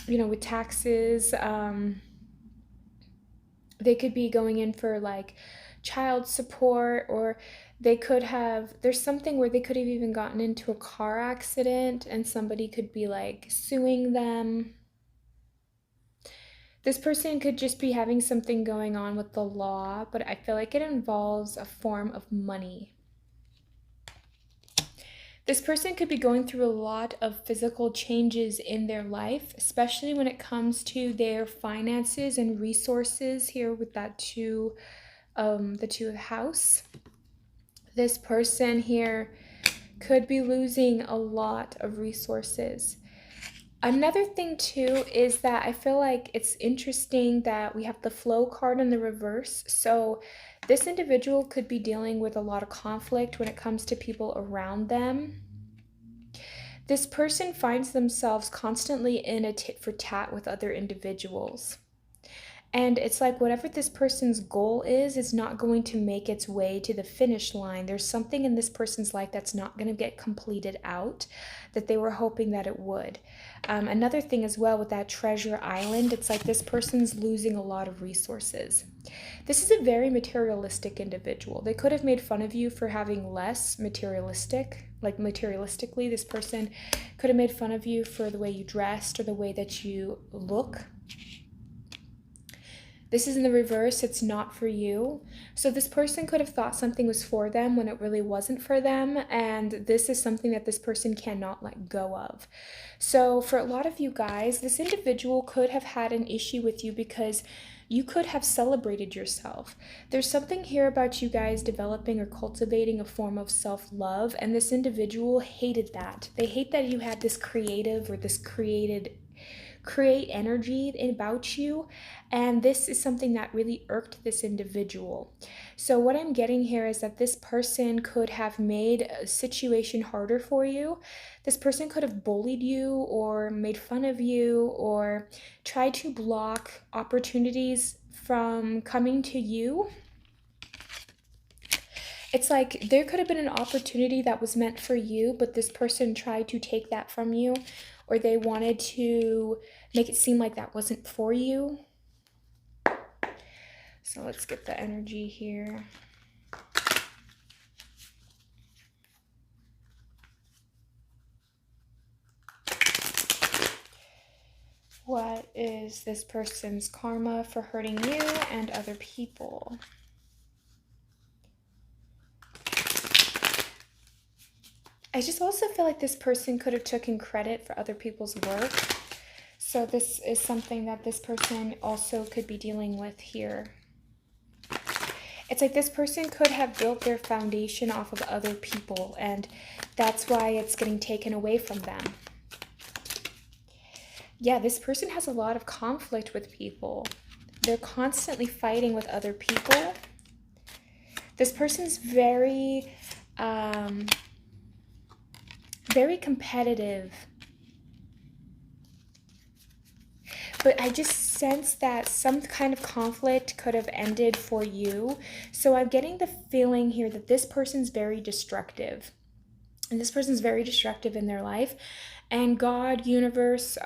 with taxes. They could be going in for like child support, or there's something where they could have even gotten into a car accident and somebody could be like suing them. This person could just be having something going on with the law, but I feel like it involves a form of money. This person could be going through a lot of physical changes in their life, especially when it comes to their finances and resources here with that the two of house. This person here could be losing a lot of resources. Another thing too is that I feel like it's interesting that we have the flow card in the reverse. So this individual could be dealing with a lot of conflict when it comes to people around them. This person finds themselves constantly in a tit for tat with other individuals. And it's like whatever this person's goal is not going to make its way to the finish line. There's something in this person's life that's not going to get completed out that they were hoping that it would. Another thing as well with that treasure island, it's like this person's losing a lot of resources. This is a very materialistic individual. They could have made fun of you for having less materialistic, like materialistically. This person could have made fun of you for the way you dressed or the way that you look. This is in the reverse, it's not for you. So this person could have thought something was for them when it really wasn't for them, and this is something that this person cannot let go of. So for a lot of you guys, this individual could have had an issue with you because you could have celebrated yourself. There's something here about you guys developing or cultivating a form of self-love, and this individual hated that. They hate that you had this creative or this create energy about you, and this is something that really irked this individual. So what I'm getting here is that this person could have made a situation harder for you. This person could have bullied you or made fun of you or tried to block opportunities from coming to you. It's like there could have been an opportunity that was meant for you, but this person tried to take that from you, or they wanted to make it seem like that wasn't for you. So let's get the energy here. What is this person's karma for hurting you and other people? I just also feel like this person could have taken credit for other people's work. So this is something that this person also could be dealing with here. It's like this person could have built their foundation off of other people, and that's why it's getting taken away from them. Yeah, this person has a lot of conflict with people. They're constantly fighting with other people. This person's very competitive. But I just sense that some kind of conflict could have ended for you. So I'm getting the feeling here that this person's very destructive. And this person's very destructive in their life. And God, universe,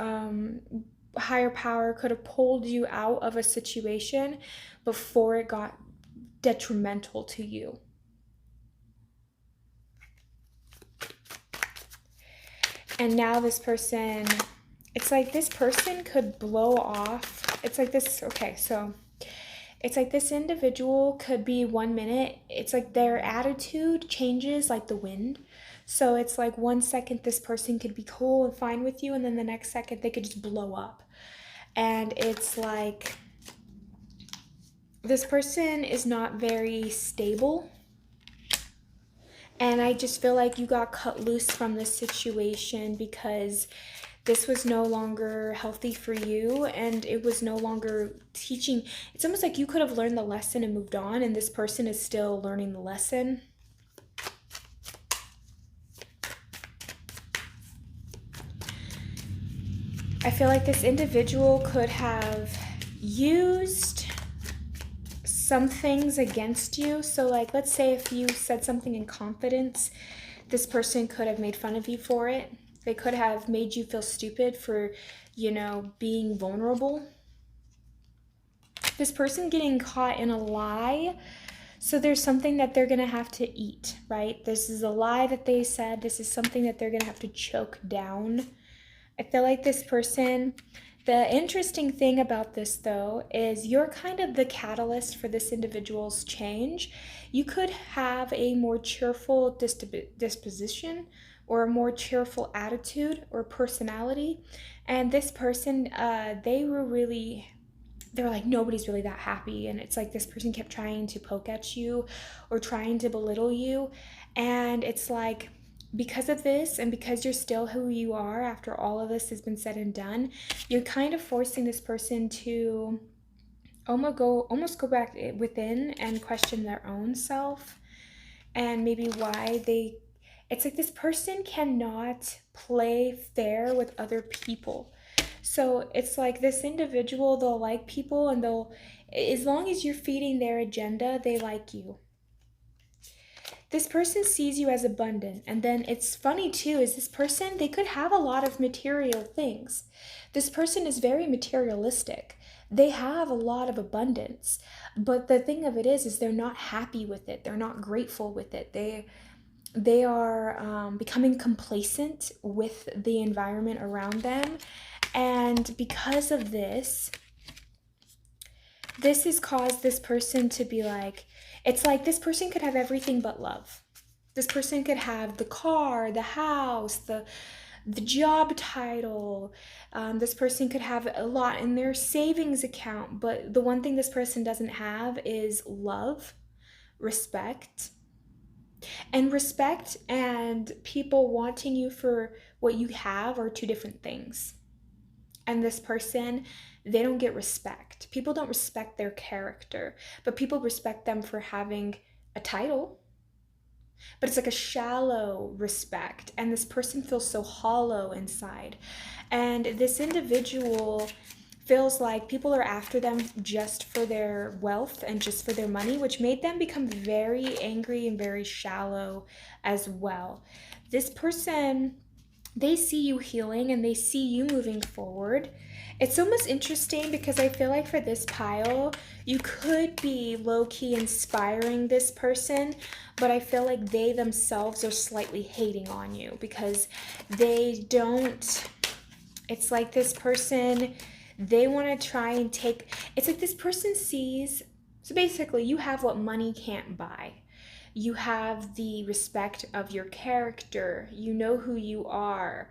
higher power could have pulled you out of a situation before it got detrimental to you. And now this person, it's like this person could blow off. It's like this, okay, so it's like this individual could be 1 minute, it's like their attitude changes like the wind. So it's like 1 second this person could be cool and fine with you, and then the next second they could just blow up. And it's like this person is not very stable. And I just feel like you got cut loose from this situation because this was no longer healthy for you, and it was no longer teaching. It's almost like you could have learned the lesson and moved on, and this person is still learning the lesson. I feel like this individual could have used some things against you. So like, let's say if you said something in confidence, this person could have made fun of you for it. They could have made you feel stupid for, being vulnerable. This person getting caught in a lie. So there's something that they're going to have to eat, right? This is a lie that they said. This is something that they're going to have to choke down. I feel like this person, the interesting thing about this though, is you're kind of the catalyst for this individual's change. You could have a more cheerful disposition or a more cheerful attitude or personality. And this person, they were like, nobody's really that happy. And it's like this person kept trying to poke at you or trying to belittle you. And it's like, because of this, and because you're still who you are after all of this has been said and done, you're kind of forcing this person to almost go back within and question their own self, and maybe why they it's like this person cannot play fair with other people. So it's like this individual, they'll like people, and they'll, as long as you're feeding their agenda, they like you. This person sees you as abundant. And then it's funny too, is this person, they could have a lot of material things. This person is very materialistic. They have a lot of abundance. But the thing of it is they're not happy with it. They're not grateful with it. They are becoming complacent with the environment around them. And because of this has caused this person to be like, it's like this person could have everything but love. This person could have the car, the house, the job title. This person could have a lot in their savings account, but the one thing this person doesn't have is love, respect. And respect and people wanting you for what you have are two different things. And this person, they don't get respect. People don't respect their character, but people respect them for having a title. But it's like a shallow respect, and this person feels so hollow inside. And this individual feels like people are after them just for their wealth and just for their money, which made them become very angry and very shallow as well. This person, they see you healing and they see you moving forward. It's almost interesting because I feel like for this pile, you could be low-key inspiring this person, but I feel like they themselves are slightly hating on you because they don't, it's like this person, they want to try and take, it's like this person sees, so basically you have what money can't buy. You have the respect of your character. You know who you are.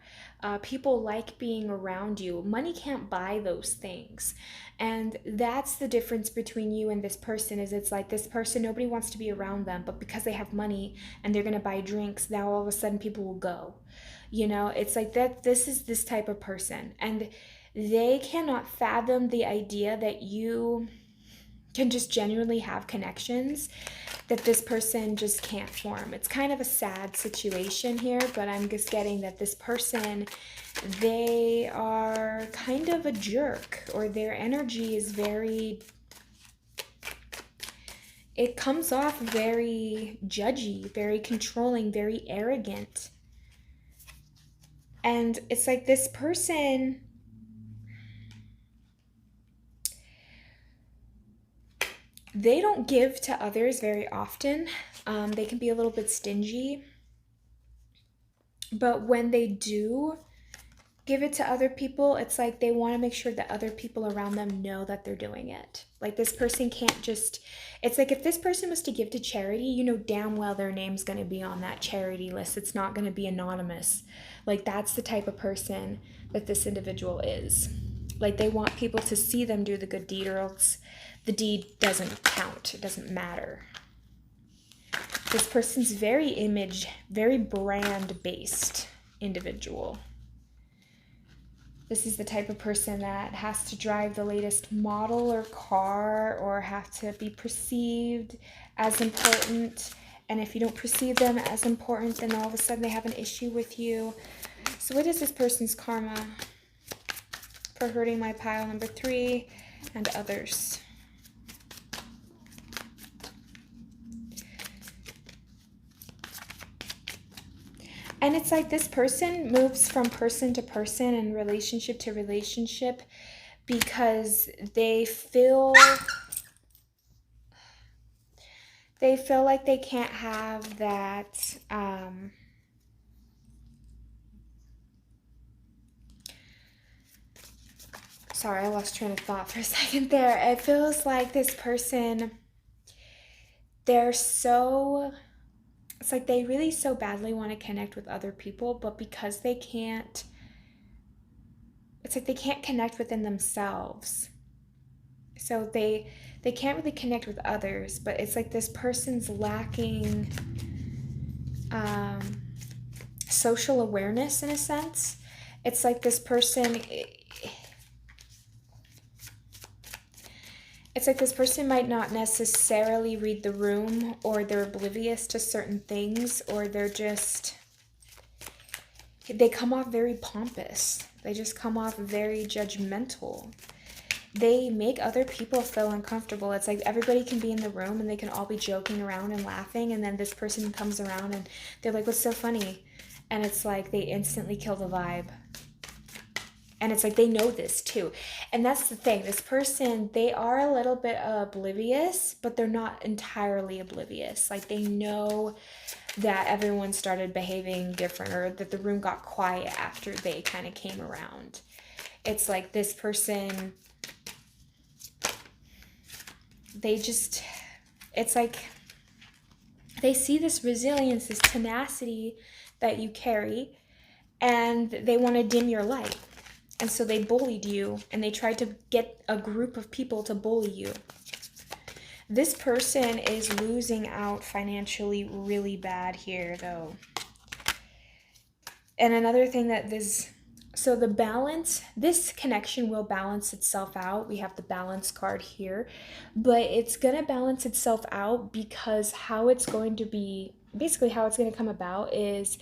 People like being around you. Money can't buy those things. And that's the difference between you and this person, is it's like this person, nobody wants to be around them, but because they have money and they're going to buy drinks, now all of a sudden people will go. You know, it's like that. This is this type of person. And they cannot fathom the idea that you can just genuinely have connections that this person just can't form. It's kind of a sad situation here, but I'm just getting that this person, they are kind of a jerk, or their energy is very, it comes off very judgy, very controlling, very arrogant. And it's like this person, they don't give to others very often. They can be a little bit stingy. But when they do give it to other people, it's like they want to make sure that other people around them know that they're doing it. Like this person can't just, it's like if this person was to give to charity, you know damn well their name's going to be on that charity list. It's not going to be anonymous. Like that's the type of person that this individual is. Like they want people to see them do the good deed, or else the deed doesn't count. It doesn't matter. This person's very very brand-based individual. This is the type of person that has to drive the latest model or car, or have to be perceived as important. And if you don't perceive them as important, then all of a sudden they have an issue with you. So what is this person's karma for hurting my pile number 3 and others? And it's like this person moves from person to person and relationship to relationship because they feel like they can't have that sorry, I lost train of thought for a second there. It feels like this person, they're so it's like they really so badly want to connect with other people, but because they can't, it's like they can't connect within themselves. So they can't really connect with others, but it's like this person's lacking um, social awareness in a sense. It's like this person, it's like this person might not necessarily read the room, or they're oblivious to certain things, or they come off very pompous. They just come off very judgmental. They make other people feel uncomfortable. It's like everybody can be in the room and they can all be joking around and laughing, and then this person comes around and they're like, what's so funny? And it's like they instantly kill the vibe. And it's like they know this too. And that's the thing. This person, they are a little bit oblivious, but they're not entirely oblivious. Like they know that everyone started behaving different, or that the room got quiet after they kind of came around. It's like this person, it's like they see this resilience, this tenacity that you carry, and they want to dim your light. And so they bullied you, and they tried to get a group of people to bully you. This person is losing out financially really bad here, though. And another thing that so the balance, this connection will balance itself out. We have the balance card here, but it's going to balance itself out because how it's going to come about is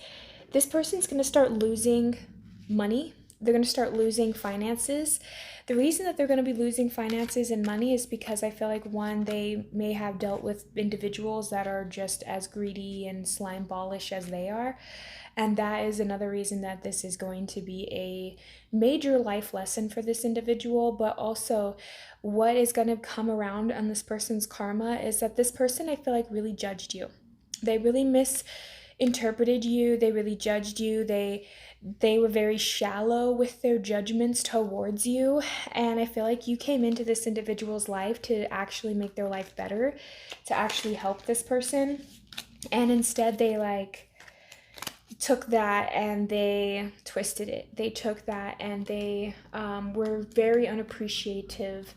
this person's going to start losing money. They're going to start losing finances. The reason that they're going to be losing finances and money is because I feel like, one, they may have dealt with individuals that are just as greedy and slime ballish as they are. And that is another reason that this is going to be a major life lesson for this individual. But also what is going to come around on this person's karma is that this person, I feel like, really judged you. They really misinterpreted you. They really judged you. They were very shallow with their judgments towards you. And I feel like you came into this individual's life to actually make their life better, to actually help this person. And instead they took that and they twisted it. They took that and they were very unappreciative.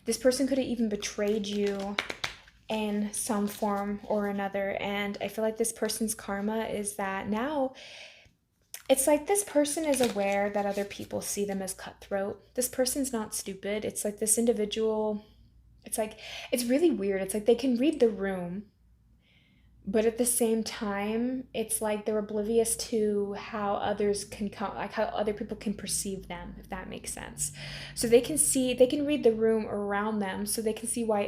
This person could have even betrayed you in some form or another. And I feel like this person's karma is that now it's like this person is aware that other people see them as cutthroat. This person's not stupid. It's like this individual, it's really weird. It's like they can read the room, but at the same time, it's like they're oblivious to how others can how other people can perceive them, if that makes sense. So they can read the room around them, so they can see why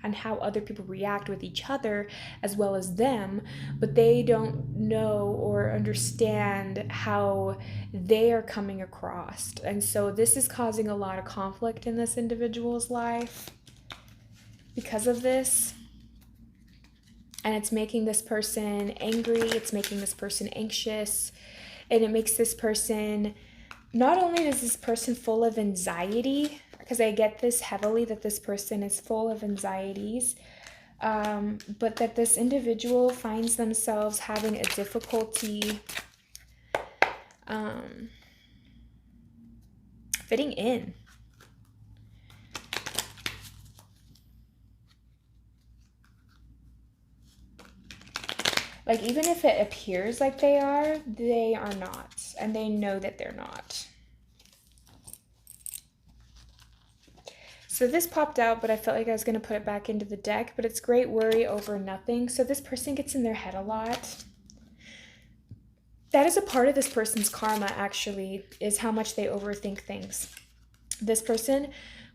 and how other people react with each other as well as them, but they don't know or understand how they are coming across. And so this is causing a lot of conflict in this individual's life because of this. And it's making this person angry, it's making this person anxious, and it makes this person, not only is this person full of anxiety, because I get this heavily that this person is full of anxieties, but that this individual finds themselves having a difficulty fitting in. Like, even if it appears like they are not. And they know that they're not. So this popped out, but I felt like I was going to put it back into the deck. But it's great worry over nothing. So this person gets in their head a lot. That is a part of this person's karma, actually, is how much they overthink things. This person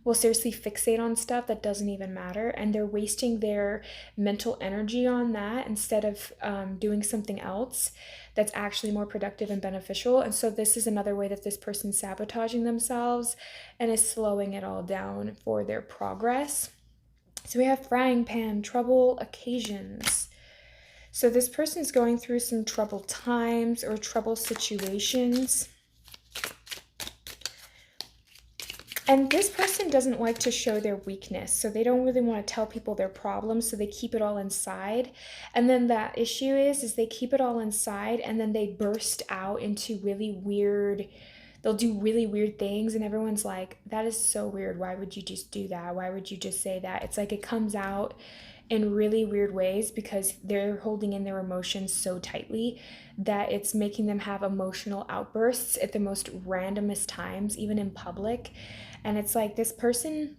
will seriously fixate on stuff that doesn't even matter, and they're wasting their mental energy on that instead of doing something else that's actually more productive and beneficial. And so this is another way that this person's sabotaging themselves and is slowing it all down for their progress. So we have frying pan, trouble occasions. So this person's going through some troubled times or trouble situations. And this person doesn't like to show their weakness, so they don't really want to tell people their problems, so they keep it all inside. And then that issue is they keep it all inside and then they burst out into really weird, they'll do really weird things and everyone's like, that is so weird. Why would you just do that? Why would you just say that? It's like it comes out in really weird ways because they're holding in their emotions so tightly that it's making them have emotional outbursts at the most randomest times, even in public. And it's like this person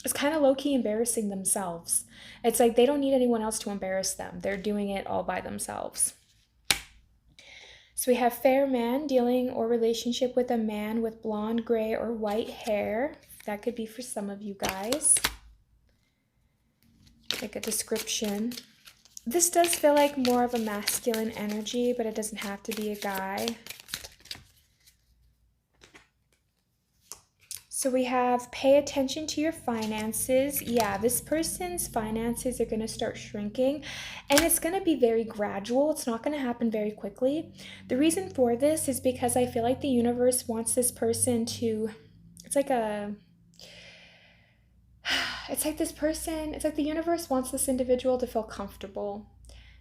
is kind of low-key embarrassing themselves. It's like they don't need anyone else to embarrass them. They're doing it all by themselves. So we have fair man dealing or relationship with a man with blonde, gray, or white hair. That could be for some of you guys. Like a description. This does feel like more of a masculine energy, but it doesn't have to be a guy. So we have pay attention to your finances. Yeah, this person's finances are going to start shrinking and it's going to be very gradual. It's not going to happen very quickly. The reason for this is because I feel like the universe wants this person to, it's like the universe wants this individual to feel comfortable.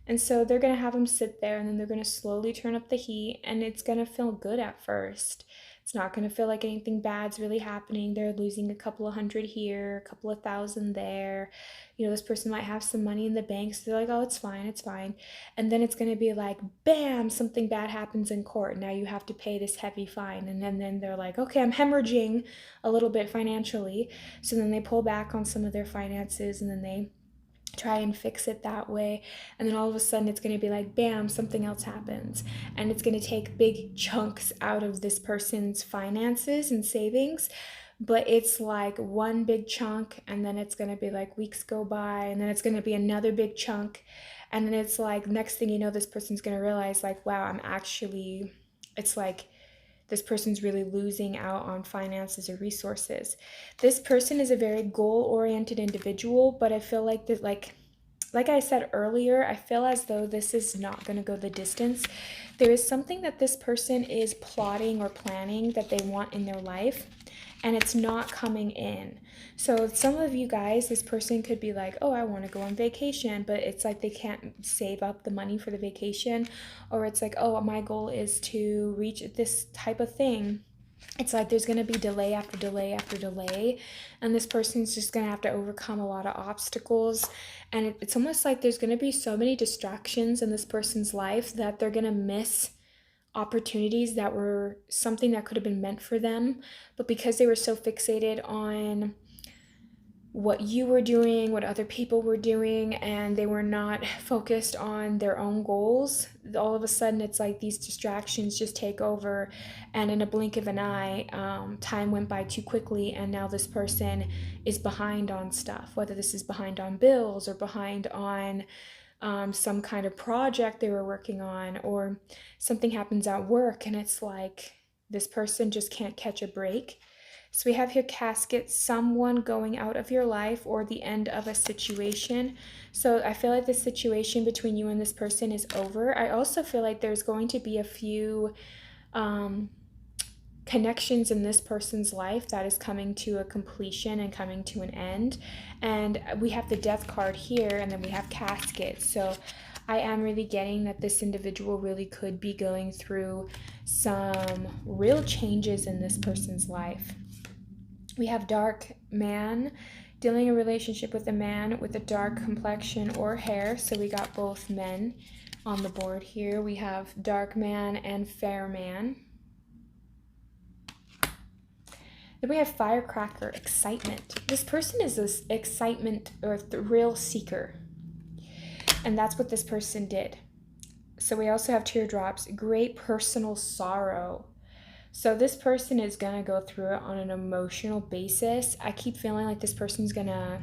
And so they're going to have them sit there and then they're going to slowly turn up the heat and it's going to feel good at first. It's not going to feel like anything bad's really happening. They're losing a couple of hundred here, a couple of thousand there. You know, this person might have some money in the bank, so they're like, oh, it's fine, it's fine. And then it's going to be like, bam, something bad happens in court. Now you have to pay this heavy fine. And then they're like, okay, I'm hemorrhaging a little bit financially. So then they pull back on some of their finances and then they try and fix it that way, and then all of a sudden it's going to be like bam, something else happens, and it's going to take big chunks out of this person's finances and savings. But it's like one big chunk and then it's going to be like weeks go by and then it's going to be another big chunk, and then it's like next thing you know this person's going to realize like, wow, it's like this person's really losing out on finances or resources. This person is a very goal-oriented individual, but I feel like that, like I said earlier, I feel as though this is not going to go the distance. There is something that this person is plotting or planning that they want in their life, and it's not coming in. So some of you guys, this person could be like, oh, I want to go on vacation, but it's like they can't save up the money for the vacation. Or it's like, oh, my goal is to reach this type of thing. It's like there's going to be delay after delay after delay, and this person's just going to have to overcome a lot of obstacles. And it's almost like there's going to be so many distractions in this person's life that they're going to miss opportunities that were something that could have been meant for them, but because they were so fixated on what you were doing, what other people were doing, and they were not focused on their own goals, all of a sudden it's like these distractions just take over, and in a blink of an eye, time went by too quickly, and now this person is behind on stuff, whether this is behind on bills or behind on some kind of project they were working on, or something happens at work and it's like this person just can't catch a break. So we have here casket, someone going out of your life or the end of a situation. So I feel like the situation between you and this person is over. I also feel like there's going to be a few connections in this person's life that is coming to a completion and coming to an end. And we have the death card here, and then we have casket. So I am really getting that this individual really could be going through some real changes in this person's life. We have dark man, dealing a relationship with a man with a dark complexion or hair. So we got both men on the board here. We have dark man and fair man. Then we have firecracker, excitement. This person is this excitement or thrill seeker. And that's what this person did. So we also have teardrops, great personal sorrow. So this person is going to go through it on an emotional basis. I keep feeling like this person's going to...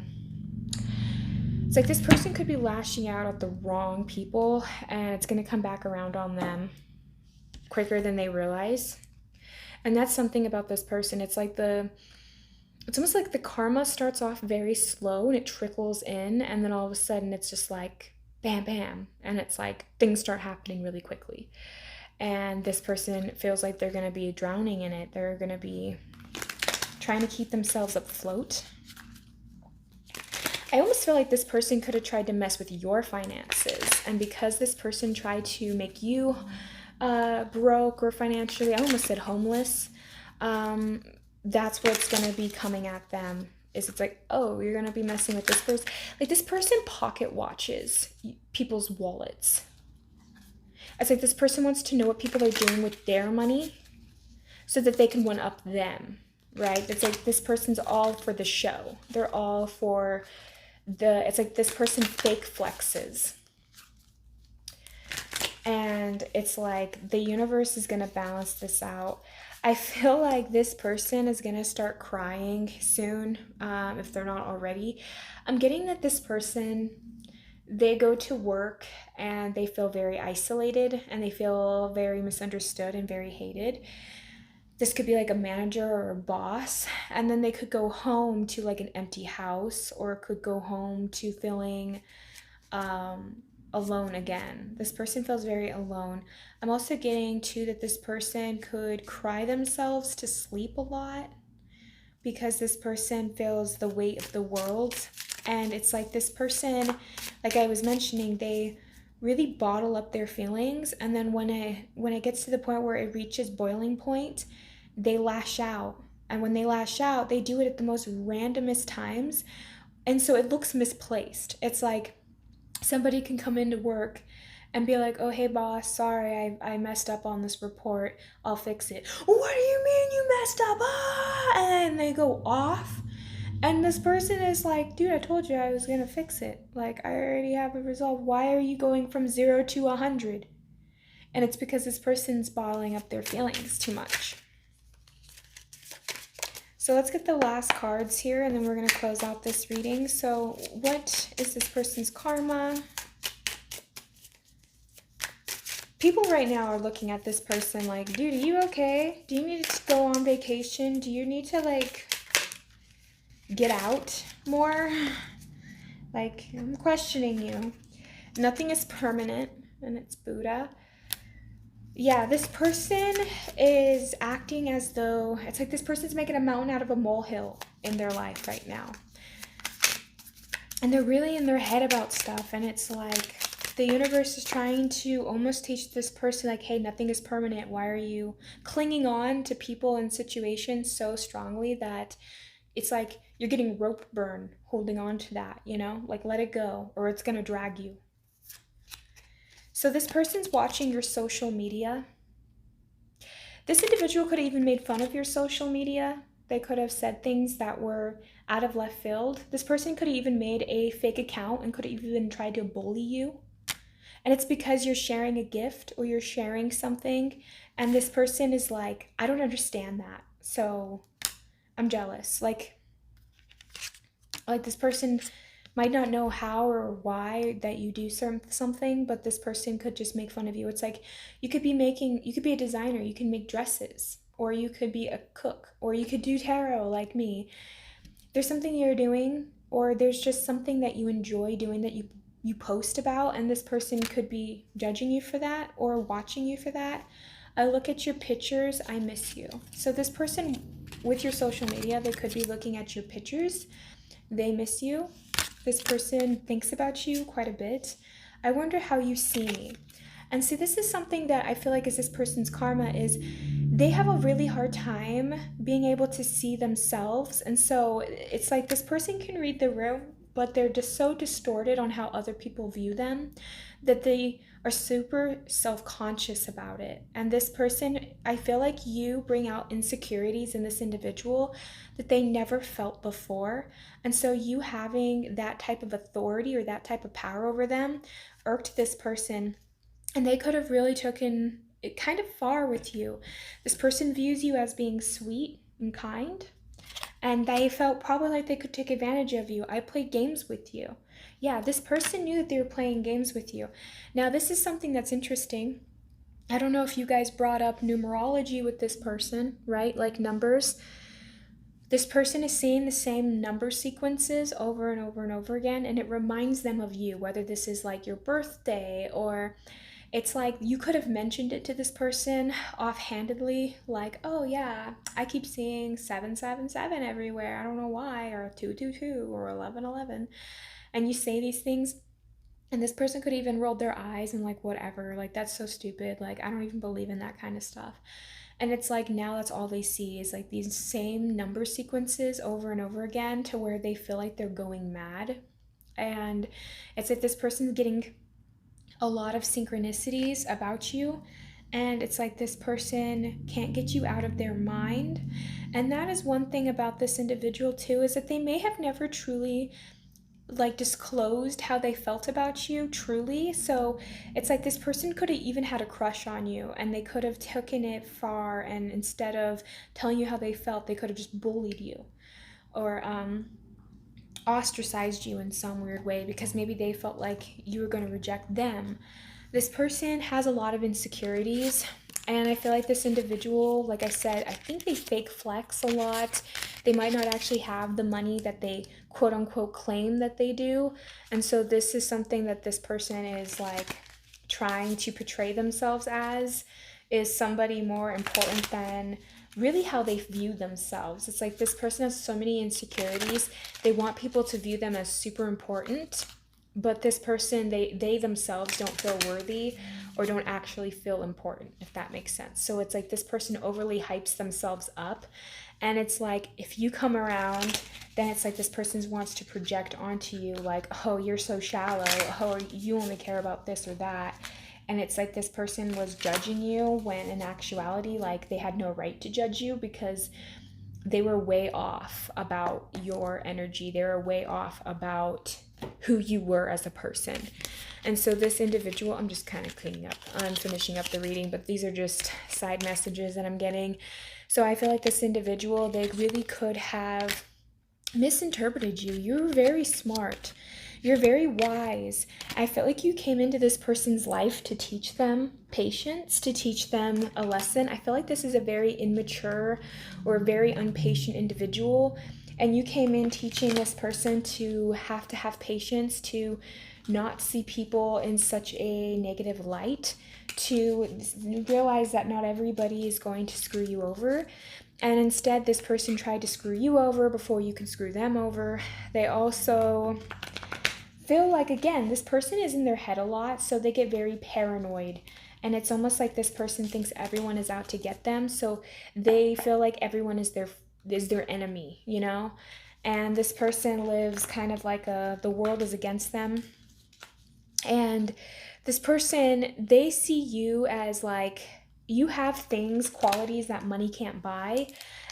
It's like this person could be lashing out at the wrong people, and it's going to come back around on them quicker than they realize. And that's something about this person. It's almost like the karma starts off very slow and it trickles in, and then all of a sudden it's just like bam, bam. And it's like things start happening really quickly. And this person feels like they're going to be drowning in it. They're going to be trying to keep themselves afloat. I almost feel like this person could have tried to mess with your finances. And because this person tried to make you broke or financially, I almost said homeless, that's what's going to be coming at them. Is it's like, oh, you're going to be messing with this person. Like, this person pocket watches people's wallets. It's like this person wants to know what people are doing with their money so that they can one up them, right? It's like this person's all for the show. They're all for it's like this person fake flexes. And it's like the universe is going to balance this out. I feel like this person is going to start crying soon, if they're not already. I'm getting that this person, they go to work and they feel very isolated and they feel very misunderstood and very hated. This could be like a manager or a boss, and then they could go home to like an empty house, or could go home to feeling alone again. This person feels very alone. I'm also getting too that this person could cry themselves to sleep a lot because this person feels the weight of the world. And it's like this person, like I was mentioning, they really bottle up their feelings, and then when it gets to the point where it reaches boiling point, they lash out. And when they lash out, they do it at the most randomest times, and so it looks misplaced. It's like somebody can come into work and be like, oh, hey boss, sorry, I messed up on this report, I'll fix it. What do you mean you messed up? And then they go off. And this person is like, dude, I told you I was going to fix it. Like, I already have it resolved. Why are you going from 0 to 100? And it's because this person's bottling up their feelings too much. So let's get the last cards here, and then we're going to close out this reading. So what is this person's karma? People right now are looking at this person like, dude, are you okay? Do you need to go on vacation? Do you need to, like, get out more? Like, I'm questioning you. Nothing is permanent, and it's Buddha. Yeah, this person is acting as though it's like this person's making a mountain out of a molehill in their life right now. And they're really in their head about stuff, and it's like the universe is trying to almost teach this person, like, hey, nothing is permanent. Why are you clinging on to people and situations so strongly that it's like you're getting rope burn holding on to that, you know? Like, let it go, or it's going to drag you. So this person's watching your social media. This individual could have even made fun of your social media. They could have said things that were out of left field. This person could have even made a fake account and could have even tried to bully you. And it's because you're sharing a gift or you're sharing something, and this person is like, I don't understand that, so I'm jealous. Like this person might not know how or why that you do something, but this person could just make fun of you. It's like you could be a designer, you can make dresses, or you could be a cook, or you could do tarot like me. There's something you're doing, or there's just something that you enjoy doing that you post about, and this person could be judging you for that or watching you for that. I look at your pictures, I miss you. So this person with your social media, they could be looking at your pictures, they miss you. This person thinks about you quite a bit. I wonder how you see me. And see, this is something that I feel like is this person's karma, is they have a really hard time being able to see themselves. And so it's like this person can read the room, but they're just so distorted on how other people view them that they are super self-conscious about it. And this person, I feel like you bring out insecurities in this individual that they never felt before. And so you having that type of authority or that type of power over them irked this person. And they could have really taken it kind of far with you. This person views you as being sweet and kind, and they felt probably like they could take advantage of you. I played games with you. Yeah, this person knew that they were playing games with you. Now, this is something that's interesting. I don't know if you guys brought up numerology with this person, right? Like numbers. This person is seeing the same number sequences over and over and over again, and it reminds them of you, whether this is like your birthday or it's like you could have mentioned it to this person offhandedly, like, oh yeah, I keep seeing 777 everywhere. I don't know why, or 222 or 1111. And you say these things, and this person could even roll their eyes and like, whatever, like that's so stupid. Like, I don't even believe in that kind of stuff. And it's like now that's all they see is like these same number sequences over and over again to where they feel like they're going mad. And it's like this person's getting a lot of synchronicities about you, and it's like this person can't get you out of their mind. And that is one thing about this individual too, is that they may have never truly like disclosed how they felt about you truly. So it's like this person could have even had a crush on you, and they could have taken it far, and instead of telling you how they felt, they could have just bullied you, or ostracized you in some weird way because maybe they felt like you were going to reject them. This person has a lot of insecurities, and I feel like this individual, like I said, I think they fake flex a lot. They might not actually have the money that they quote unquote claim that they do. And so this is something that this person is like trying to portray themselves as, is somebody more important than really how they view themselves. It's like this person has so many insecurities. They want people to view them as super important, but this person, they themselves don't feel worthy or don't actually feel important, if that makes sense. So it's like this person overly hypes themselves up, and it's like if you come around, then it's like this person wants to project onto you like, oh, you're so shallow, oh, you only care about this or that. And it's like this person was judging you when in actuality, like they had no right to judge you because they were way off about your energy. They were way off about who you were as a person. And so this individual, I'm just kind of cleaning up, I'm finishing up the reading, but these are just side messages that I'm getting. So I feel like this individual, they really could have misinterpreted you. You're very smart. You're very wise. I felt like you came into this person's life to teach them patience, to teach them a lesson. I feel like this is a very immature or very impatient individual, and you came in teaching this person to have patience, to not see people in such a negative light, to realize that not everybody is going to screw you over. And instead, this person tried to screw you over before you can screw them over. They also feel like, again, this person is in their head a lot, so they get very paranoid. And it's almost like this person thinks everyone is out to get them, so they feel like everyone is their enemy, you know? And this person lives kind of like the world is against them. And this person, they see you as like, you have things, qualities that money can't buy,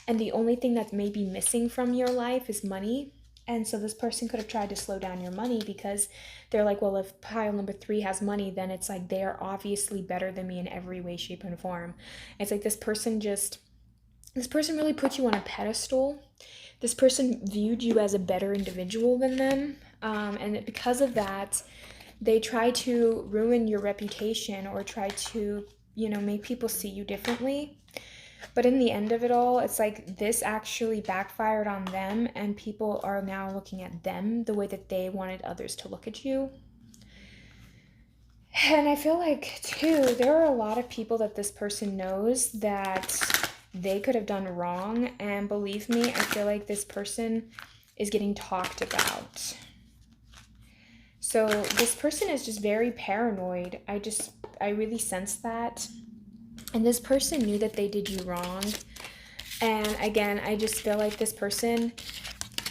and the only thing that may be missing from your life is money. And so this person could have tried to slow down your money because they're like, well, if pile number 3 has money, then it's like they are obviously better than me in every way, shape, and form. It's like this person really put you on a pedestal. This person viewed you as a better individual than them. And because of that, they try to ruin your reputation or try to, make people see you differently. But in the end of it all, it's like this actually backfired on them, and people are now looking at them the way that they wanted others to look at you. And I feel like, too, there are a lot of people that this person knows that they could have done wrong. And believe me, I feel like this person is getting talked about. So this person is just very paranoid. I really sense that. And this person knew that they did you wrong. And again, I just feel like this person,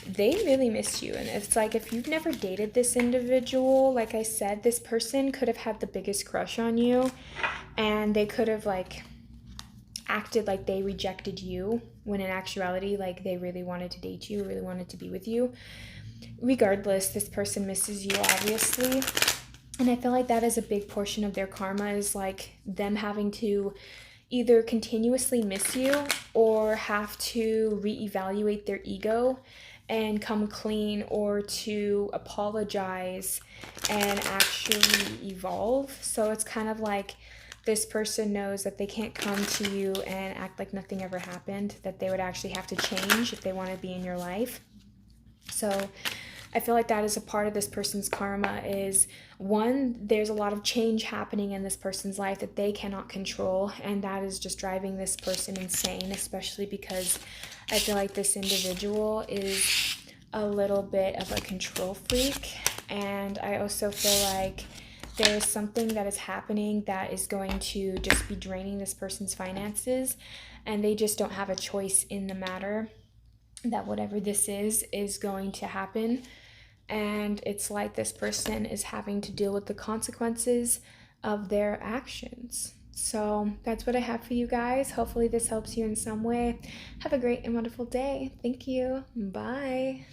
they really miss you. And it's like, if you've never dated this individual, like I said, this person could have had the biggest crush on you, and they could have like acted like they rejected you when in actuality, like they really wanted to date you, really wanted to be with you. Regardless, this person misses you, obviously. And I feel like that is a big portion of their karma, is like them having to either continuously miss you or have to reevaluate their ego and come clean, or to apologize and actually evolve. So it's kind of like this person knows that they can't come to you and act like nothing ever happened, that they would actually have to change if they want to be in your life. So I feel like that is a part of this person's karma is one, there's a lot of change happening in this person's life that they cannot control, and that is just driving this person insane, especially because I feel like this individual is a little bit of a control freak. And I also feel like there's something that is happening that is going to just be draining this person's finances, and they just don't have a choice in the matter, that whatever this is going to happen. And it's like this person is having to deal with the consequences of their actions. So that's what I have for you guys. Hopefully this helps you in some way. Have a great and wonderful day. Thank you. Bye.